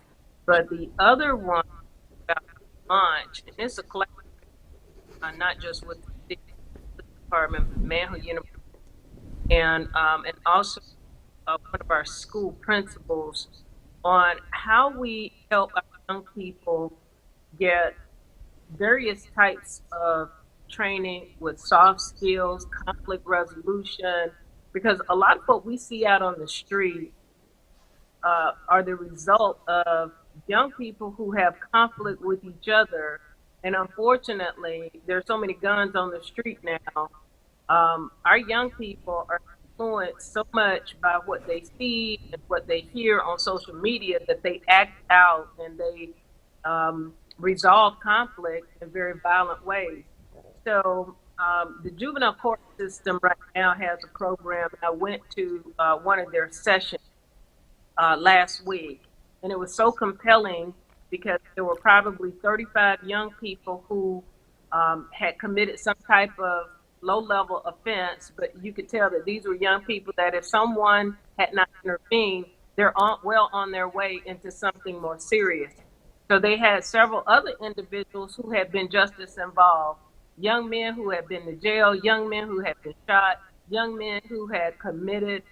but the other one is about launch, and it's a collaboration, not just with the department, Manhood University, and also one of our school principals on how we help our young people get various types of training with soft skills, conflict resolution, because a lot of what we see out on the street are the result of young people who have conflict with each other. And unfortunately, there's so many guns on the street now. Our young people are influenced so much by what they see and what they hear on social media that they act out and they resolve conflict in very violent ways. So The juvenile court system right now has a program. I went to one of their sessions last week, and it was so compelling because there were probably 35 young people who had committed some type of low-level offense, but you could tell that these were young people that if someone had not intervened, they're well on their way into something more serious. So they had several other individuals who had been justice involved, young men who had been to jail, young men who had been shot, young men who had committed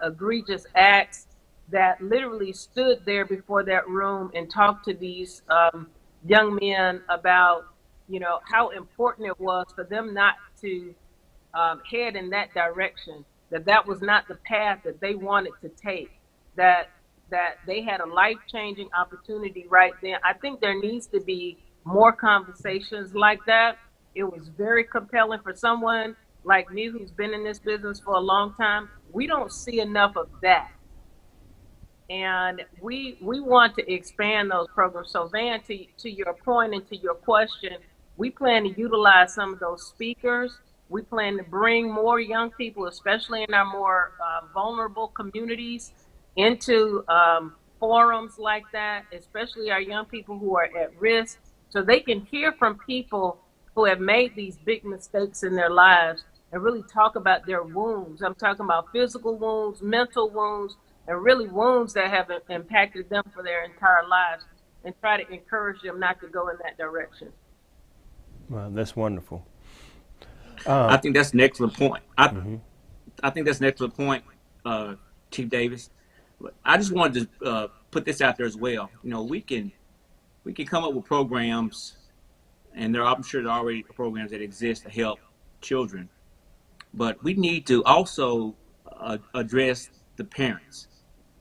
egregious acts that literally stood there before that room and talked to these young men about, you know, how important it was for them not to head in that direction, that that was not the path that they wanted to take, that they had a life-changing opportunity right then. I think there needs to be more conversations like that. It was very compelling for someone like me who's been in this business for a long time. We don't see enough of that. And we want to expand those programs. So Van, to your point and to your question, we plan to utilize some of those speakers. We plan to bring more young people, especially in our more vulnerable communities, into forums like that, especially our young people who are at risk, so they can hear from people who have made these big mistakes in their lives and really talk about their wounds. I'm talking about physical wounds, mental wounds, and really wounds that have impacted them for their entire lives, and try to encourage them not to go in that direction. Well, that's wonderful. I think that's an excellent point. I think that's an excellent point, Chief Davis. I just wanted to put this out there as well. You know, we can come up with programs, and I'm sure there are already programs that exist to help children, but we need to also address the parents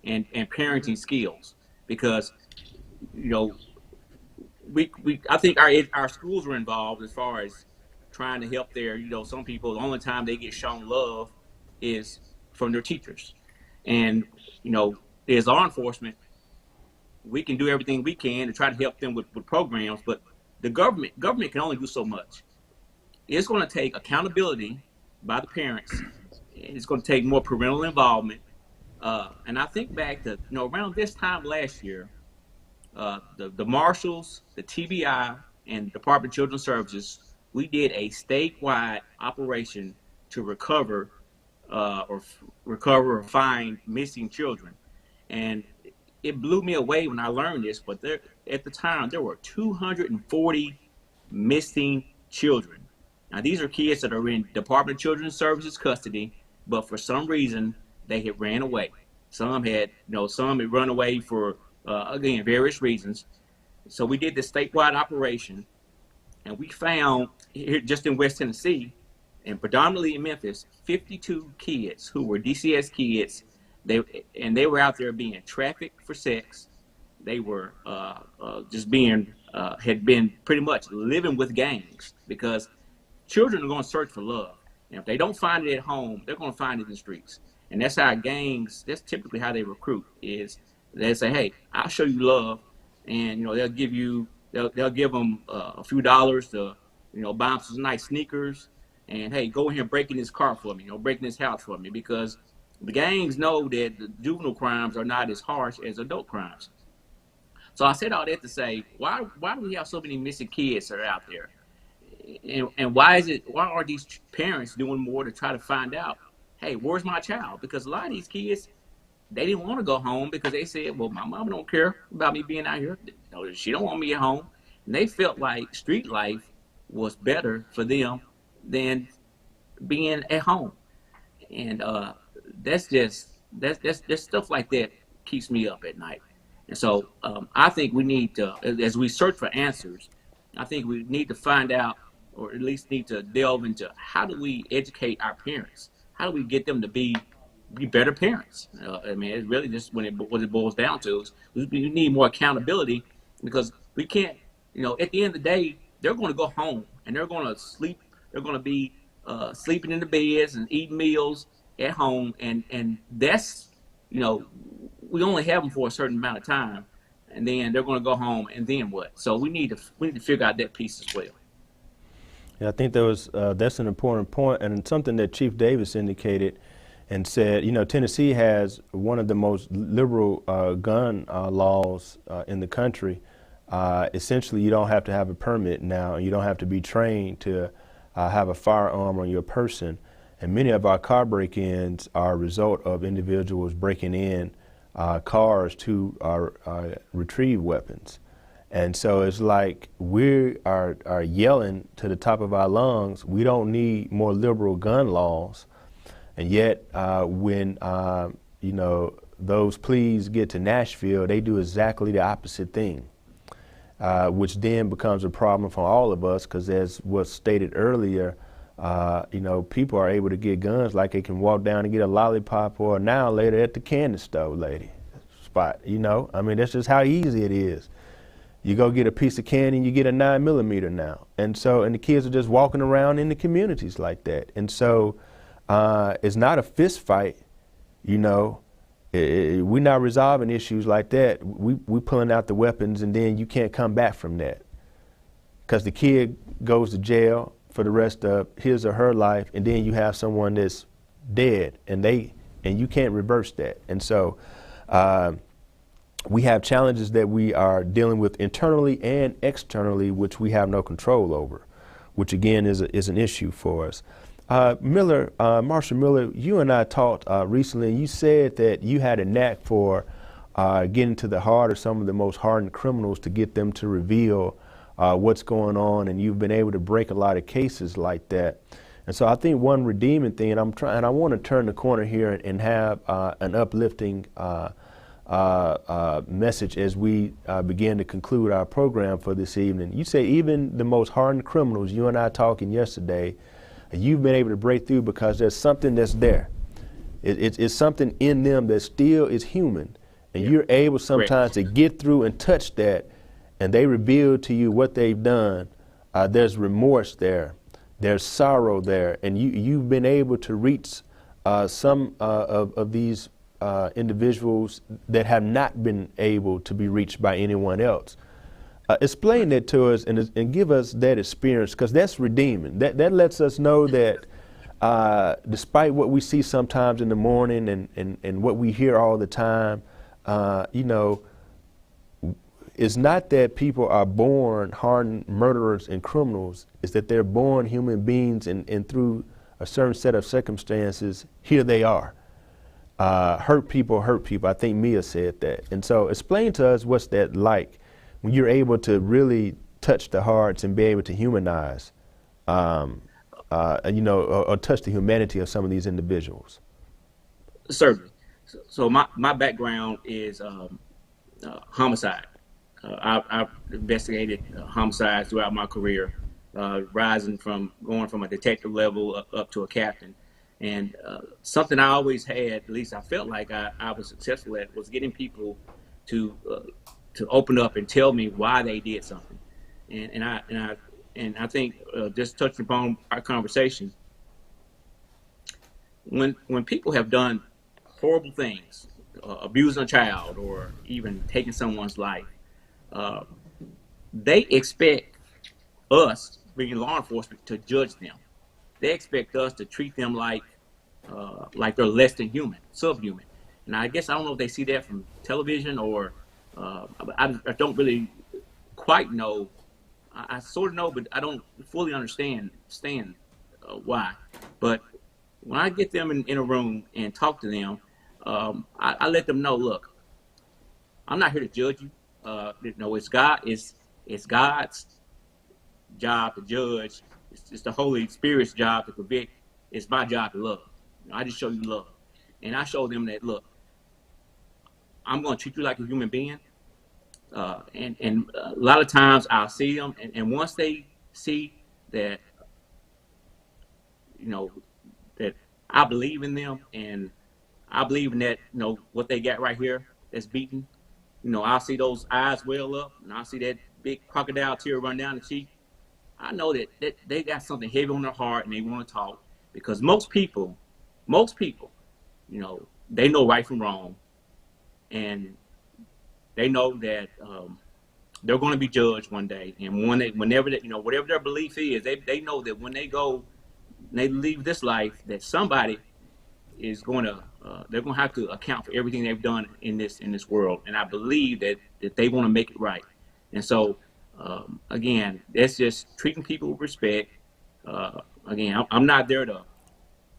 and parenting skills, because, you know, I think our schools are involved as far as trying to help their, you know, some people, the only time they get shown love is from their teachers. And, you know, as law enforcement, we can do everything we can to try to help them with programs, but the government can only do so much. It's going to take accountability by the parents. It's going to take more parental involvement. And I think back to, you know, around this time last year, the Marshals, the TBI, and Department of Children's Services, we did a statewide operation to recover or find missing children. And it blew me away when I learned this, but at the time, there were 240 missing children. Now, these are kids that are in Department of Children's Services custody, but for some reason, they had ran away. Some had run away for, again, various reasons. So we did this statewide operation, and we found here just in West Tennessee, and predominantly in Memphis, 52 kids who were DCS kids. They were out there being trafficked for sex. They were had been pretty much living with gangs, because children are going to search for love. And if they don't find it at home, they're going to find it in the streets. And that's how gangs, that's typically how they recruit, is they say, hey, I'll show you love. And, you know, they'll give them a few dollars to, you know, buy them some nice sneakers. And, hey, go in here and break in this car for me, you know, break in this house for me, because the gangs know that the juvenile crimes are not as harsh as adult crimes. So I said all that to say, why do we have so many missing kids that are out there? And why are these parents doing more to try to find out, hey, where's my child? Because a lot of these kids, they didn't want to go home because they said, well, my mom don't care about me being out here. You know, she don't want me at home. And they felt like street life was better for them than being at home. And that's stuff like that keeps me up at night. And so I think we need to, as we search for answers, I think we need to find out, or at least need to delve into, how do we educate our parents? How do we get them to be better parents? I mean, it's really just what it boils down to is we need more accountability, because we can't, you know, at the end of the day, they're going to go home and they're going to sleep. They're going to be sleeping in the beds and eating meals at home. And that's, you know, we only have them for a certain amount of time, and then they're going to go home, and then what? So we need to figure out that piece as well. Yeah, I think that's an important point, and something that Chief Davis indicated and said, you know, Tennessee has one of the most liberal gun laws in the country. Essentially, you don't have to have a permit now. You don't have to be trained to have a firearm on your person. And many of our car break-ins are a result of individuals breaking in cars to retrieve weapons. And so it's like we are yelling to the top of our lungs, we don't need more liberal gun laws. And yet when you know, those pleas get to Nashville, they do exactly the opposite thing, which then becomes a problem for all of us, because as was stated earlier, you know, people are able to get guns like they can walk down and get a lollipop or now later at the candy store spot, you know. I mean, that's just how easy it is. You go get a piece of candy and you get a 9mm now. And so, and the kids are just walking around in the communities like that. And so it's not a fist fight, you know. We're not resolving issues like that. We're pulling out the weapons, and then you can't come back from that, because the kid goes to jail for the rest of his or her life, and then you have someone that's dead, and you can't reverse that. And so we have challenges that we are dealing with internally and externally, which we have no control over, which again is an issue for us. Marshal Miller, you and I talked recently, and you said that you had a knack for getting to the heart of some of the most hardened criminals to get them to reveal what's going on, and you've been able to break a lot of cases like that. And so I think one redeeming thing, and I want to turn the corner here and have an uplifting message as we begin to conclude our program for this evening. You say even the most hardened criminals, you and I talking yesterday, you've been able to break through because there's something that's there. It's something in them that still is human, and you're able sometimes to get through and touch that, and they reveal to you what they've done. There's remorse there, there's sorrow there, and you've been able to reach some of these individuals that have not been able to be reached by anyone else. Explain that to us and give us that experience, because that's redeeming. That lets us know that despite what we see sometimes in the morning and what we hear all the time, you know, it's not that people are born hardened murderers and criminals. It's that they're born human beings, and through a certain set of circumstances, here they are. Hurt people hurt people. I think Mia said that. And so explain to us what's that like when you're able to really touch the hearts and be able to humanize, you know, or touch the humanity of some of these individuals. Certainly. So my background is homicide. I've investigated homicides throughout my career, going from a detective level up to a captain. And something I always had, at least I felt like I was successful at, was getting people to open up and tell me why they did something. And I think just touching upon our conversation, when people have done horrible things, abusing a child or even taking someone's life, they expect us, being law enforcement, to judge them. They expect us to treat them like they're less than human, subhuman. And I guess I don't know if they see that from television or I don't really quite know. I sort of know, but I don't fully understand why. But when I get them in a room and talk to them, I let them know, look, I'm not here to judge you. No, it's God's job to judge. It's the Holy Spirit's job to convict. It's my job to love. I just show you love. And I show them that, look, I'm going to treat you like a human being. And a lot of times I'll see them. And once they see that, you know, that I believe in them and I believe in that, you know, what they got right here that's beaten, you know, I'll see those eyes well up and I'll see that big crocodile tear run down the cheek. I know that they got something heavy on their heart and they want to talk, because most people, you know, they know right from wrong, and they know that they're going to be judged one day, and whenever they, whatever their belief is, they know that when they leave this life, that somebody is going to they're going to have to account for everything they've done in this world, and I believe that they want to make it right. And so again, that's just treating people with respect. Again, I'm not there to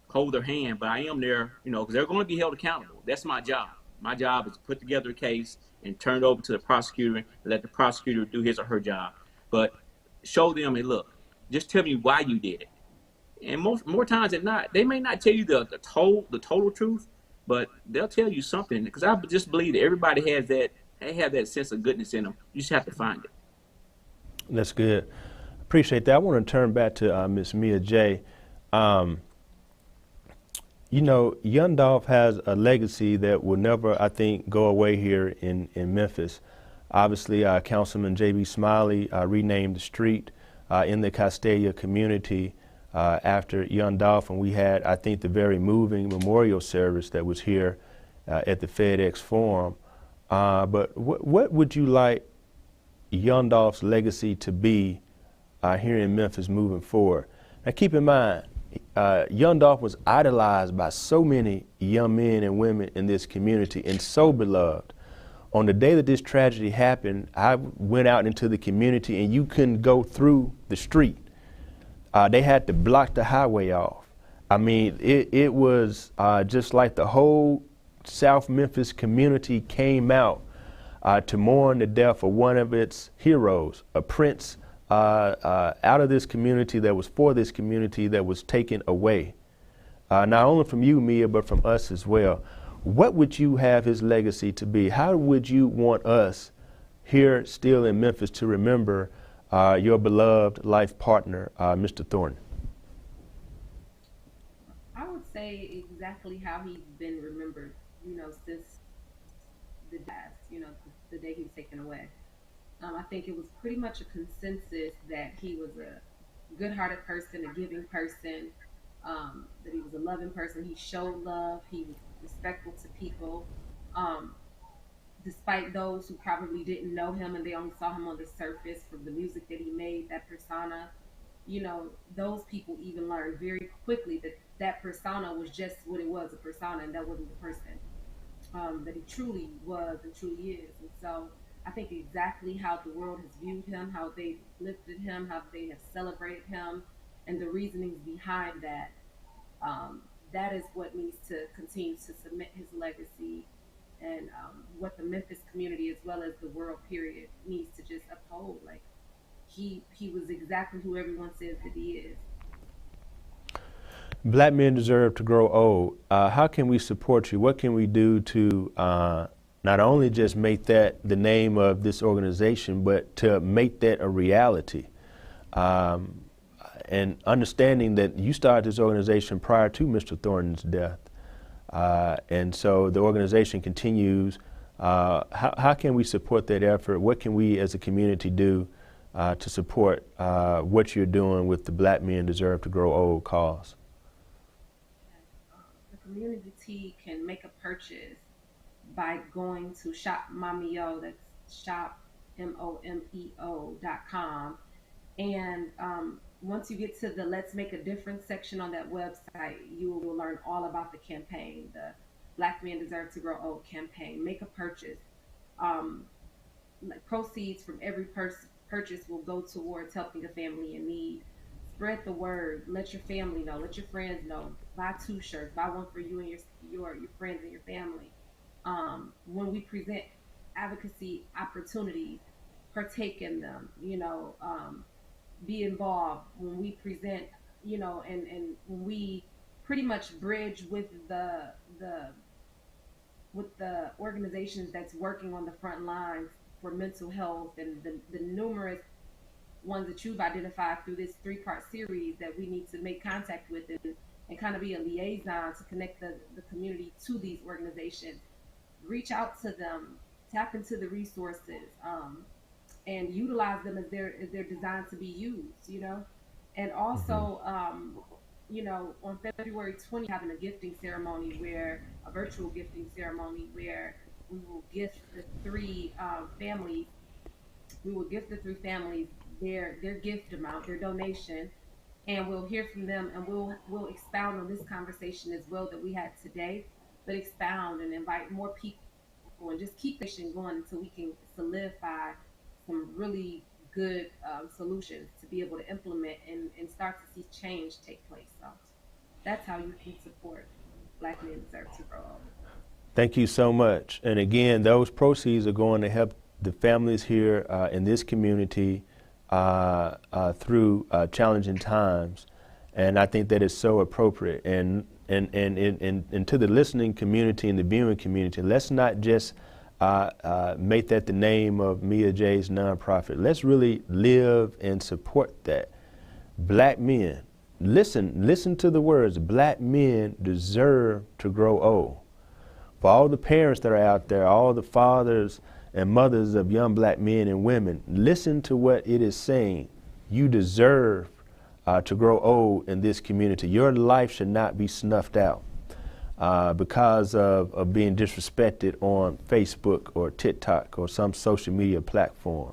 hold their hand, but I am there, because they're going to be held accountable. That's my job. My job is to put together a case and turn it over to the prosecutor and let the prosecutor do his or her job. But show them, hey, look, just tell me why you did it. And more times than not, they may not tell you the total truth, but they'll tell you something. Because I just believe that everybody has that. They have that sense of goodness in them. You just have to find it. That's good. Appreciate that. I want to turn back to Ms. Mia J. Young Dolph has a legacy that will never, I think, go away here in Memphis. Obviously, Councilman J.B. Smiley renamed the street in the Castalia community after Young Dolph, and we had, I think, the very moving memorial service that was here at the FedEx Forum. But what would you like Young Dolph's legacy to be here in Memphis moving forward? Now, keep in mind, Young Dolph was idolized by so many young men and women in this community and so beloved. On the day that this tragedy happened, I went out into the community and you couldn't go through the street. They had to block the highway off. I mean, it was just like the whole South Memphis community came out to mourn the death of one of its heroes, a prince out of this community that was for this community that was taken away. Not only from you, Mia, but from us as well. What would you have his legacy to be? How would you want us here still in Memphis to remember your beloved life partner, Mr. Thornton? I would say exactly how he's been remembered, since the death, the day he was taken away. I think it was pretty much a consensus that he was a good-hearted person, a giving person, that he was a loving person. He showed love. He was respectful to people. Despite those who probably didn't know him and they only saw him on the surface from the music that he made, that persona, those people even learned very quickly that that persona was just what it was, a persona, and that wasn't the person that he truly was and truly is. And so I think exactly how the world has viewed him, how they lifted him, how they have celebrated him, and the reasonings behind that, that is what needs to continue to cement his legacy, and what the Memphis community, as well as the world period, needs to just uphold. Like, he was exactly who everyone says that he is. Black men deserve to grow old. How can we support you? What can we do to not only just make that the name of this organization, but to make that a reality? And understanding that you started this organization prior to Mr. Thornton's death. And so the organization continues. How can we support that effort? What can we as a community do to support what you're doing with the Black Men Deserve to Grow Old cause? The community can make a purchase by going to Shop Momeo, that's shopmomeo.com. And once you get to the Let's Make a Difference section on that website, you will learn all about the campaign, the Black Men Deserve to Grow Old campaign. Make a purchase. Proceeds from every purchase will go towards helping a family in need. Spread the word. Let your family know. Let your friends know. Buy 2 shirts. Buy one for you and your friends and your family. When we present advocacy opportunities, partake in them. Be involved when we present. And when we pretty much bridge with the organizations that's working on the front lines for mental health, and the numerous ones that you've identified through this 3-part series that we need to make contact with, and kind of be a liaison to connect the community to these organizations. Reach out to them, tap into the resources, and utilize them as they're designed to be used, And also, on February 20th, having a gifting ceremony, a virtual gifting ceremony, where we will gift the 3 families we will gift the three families their gift amount, their donation, and we'll hear from them, and we'll expound on this conversation as well that we had today, but expound and invite more people and just keep the mission going until we can solidify some really good solutions to be able to implement and start to see change take place. So that's how you can support Black Men Deserve to Grow Old. Thank you so much. And again, those proceeds are going to help the families here in this community through challenging times. And I think that is so appropriate. And to the listening community and the viewing community, let's not just make that the name of Mia J's nonprofit. Let's really live and support that. Black men, listen to the words, Black men deserve to grow old. For all the parents that are out there, all the fathers and mothers of young Black men and women, listen to what it is saying. You deserve to grow old in this community. Your life should not be snuffed out because of being disrespected on Facebook or TikTok or some social media platform.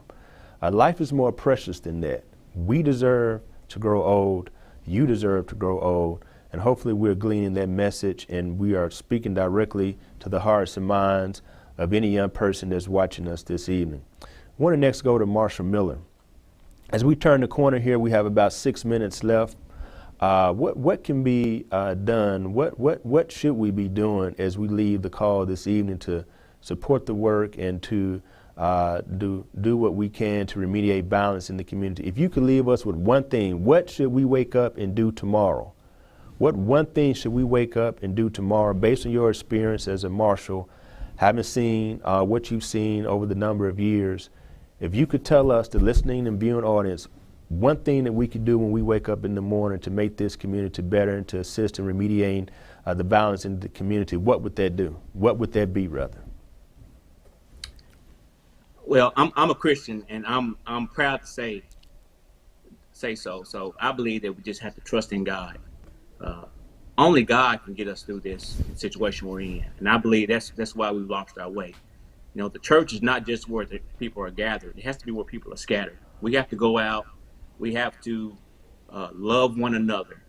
Life is more precious than that. We deserve to grow old. You deserve to grow old. And hopefully we're gleaning that message, and we are speaking directly to the hearts and minds of any young person that's watching us this evening. I want to next go to Marshall Miller. As we turn the corner here, we have about 6 minutes left. What can be done? What should we be doing as we leave the call this evening to support the work and to do what we can to remediate violence in the community? If you could leave us with one thing, what should we wake up and do tomorrow? What one thing should we wake up and do tomorrow based on your experience as a marshal, having seen what you've seen over the number of years? If you could tell us, the listening and viewing audience, one thing that we could do when we wake up in the morning to make this community better and to assist in remediating the violence in the community, what would that do? What would that be, rather? Well, I'm a Christian, and I'm proud to say so. So I believe that we just have to trust in God. Only God can get us through this situation we're in, and I believe that's why we've lost our way. You know, the church is not just where the people are gathered; it has to be where people are scattered. We have to go out. We have to love one another.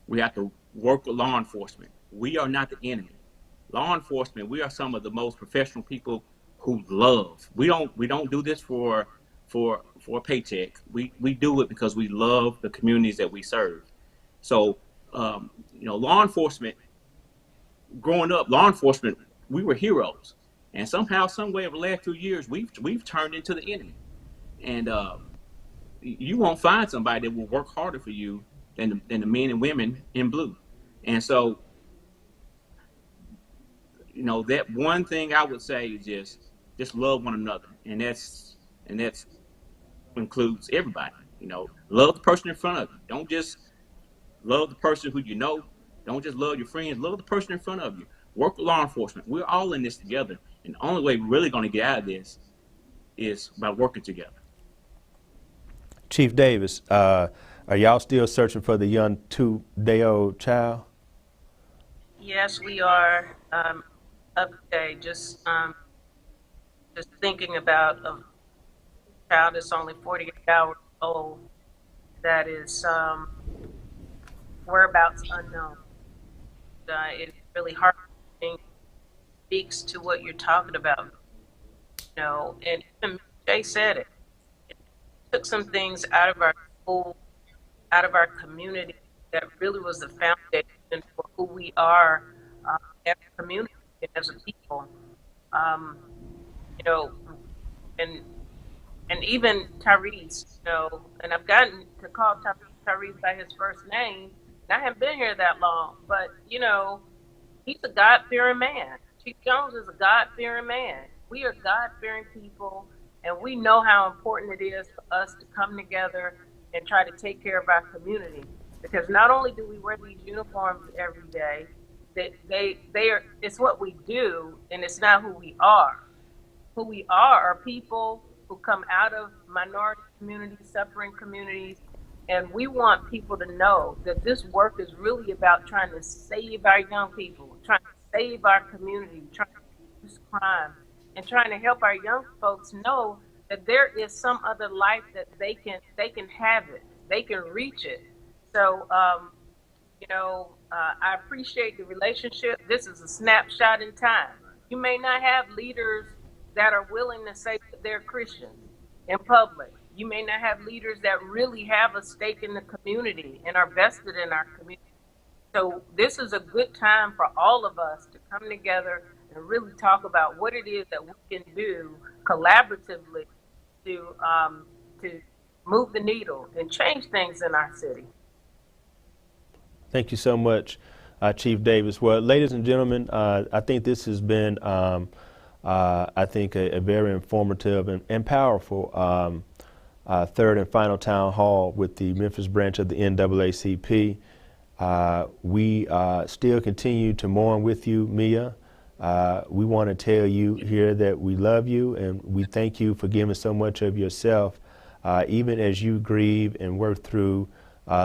We have to work with law enforcement. We are not the enemy. Law enforcement, we are some of the most professional people who love. We don't do this for a paycheck. We do it because we love the communities that we serve. So, law enforcement, growing up, we were heroes. And somehow, some way over the last 2 years, we've turned into the enemy. And you won't find somebody that will work harder for you than the men and women in blue. And so, that one thing I would say is just love one another. And that's includes everybody. Love the person in front of you. Don't just love the person who you know. Don't just love your friends. Love the person in front of you. Work with law enforcement. We're all in this together. And the only way we're really going to get out of this is by working together. Chief Davis, are y'all still searching for the young 2-day-old child? Yes, we are. Update. Just thinking about a child that's only 48 hours old that is whereabouts unknown. It's really heartbreaking. Speaks to what you're talking about. And even Jay said it. It took some things out of our school, out of our community that really was the foundation for who we are as a community and as a people. And even Tyrese, and I've gotten to call Tyrese by his first name. And I haven't been here that long, but he's a God-fearing man. Chief Jones is a God-fearing man. We are God-fearing people, and we know how important it is for us to come together and try to take care of our community. Because not only do we wear these uniforms every day, it's what we do, and it's not who we are. Who we are people who come out of minority communities, suffering communities, and we want people to know that this work is really about trying to save our young people, trying to save our community, trying to reduce crime, and trying to help our young folks know that there is some other life that they can have it, they can reach it. So I appreciate the relationship. This is a snapshot in time. You may not have leaders that are willing to say that they're Christians in public. You may not have leaders that really have a stake in the community and are vested in our community. So this is a good time for all of us to come together and really talk about what it is that we can do collaboratively to move the needle and change things in our city. Thank you so much, Chief Davis. Well, ladies and gentlemen, I think this has been, I think, a very informative and powerful third and final town hall with the Memphis branch of the NAACP. We still continue to mourn with you, Mia. We want to tell you here that we love you and we thank you for giving so much of yourself, even as you grieve and work through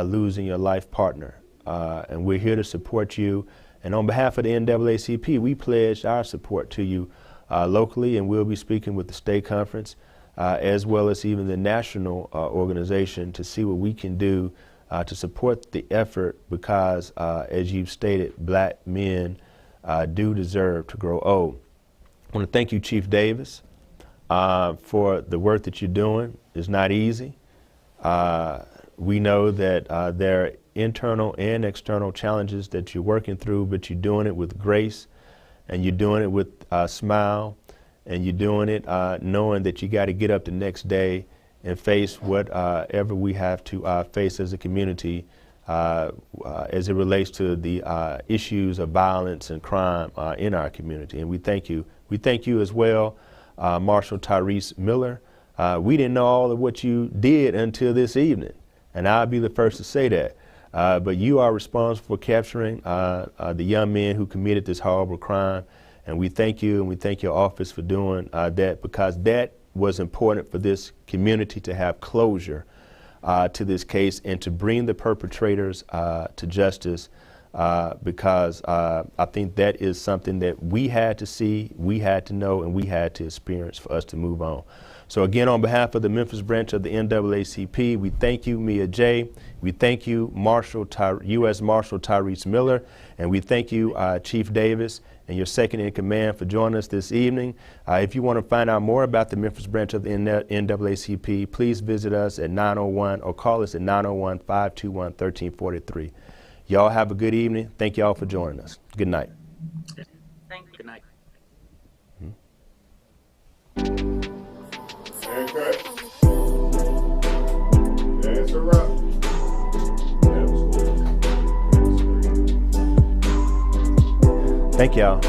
losing your life partner. And we're here to support you. And on behalf of the NAACP, we pledge our support to you locally, and we'll be speaking with the state conference as well as even the national organization to see what we can do to support the effort because, as you've stated, black men do deserve to grow old. I want to thank you, Chief Davis, for the work that you're doing. It's not easy. We know that there are internal and external challenges that you're working through, but you're doing it with grace, and you're doing it with a smile, and you're doing it knowing that you got to get up the next day and face whatever we have to face as a community as it relates to the issues of violence and crime in our community. And we thank you. We thank you as well, Marshal Tyrese Miller. We didn't know all of what you did until this evening, and I'll be the first to say that. But you are responsible for capturing the young men who committed this horrible crime, and we thank you and we thank your office for doing that, because that was important for this community to have closure to this case and to bring the perpetrators to justice, because I think that is something that we had to see, we had to know, and we had to experience for us to move on. So again, on behalf of the Memphis branch of the NAACP, we thank you, Mia J. We thank you, U.S. Marshal Tyrese Miller, and we thank you, Chief Davis, and your second in command for joining us this evening. If you want to find out more about the Memphis branch of the NAACP, please visit us at 901 or call us at 901-521-1343. Y'all have a good evening. Thank y'all for joining us. Good night. Thank you. Good night. And cut. That's a wrap. Thank y'all.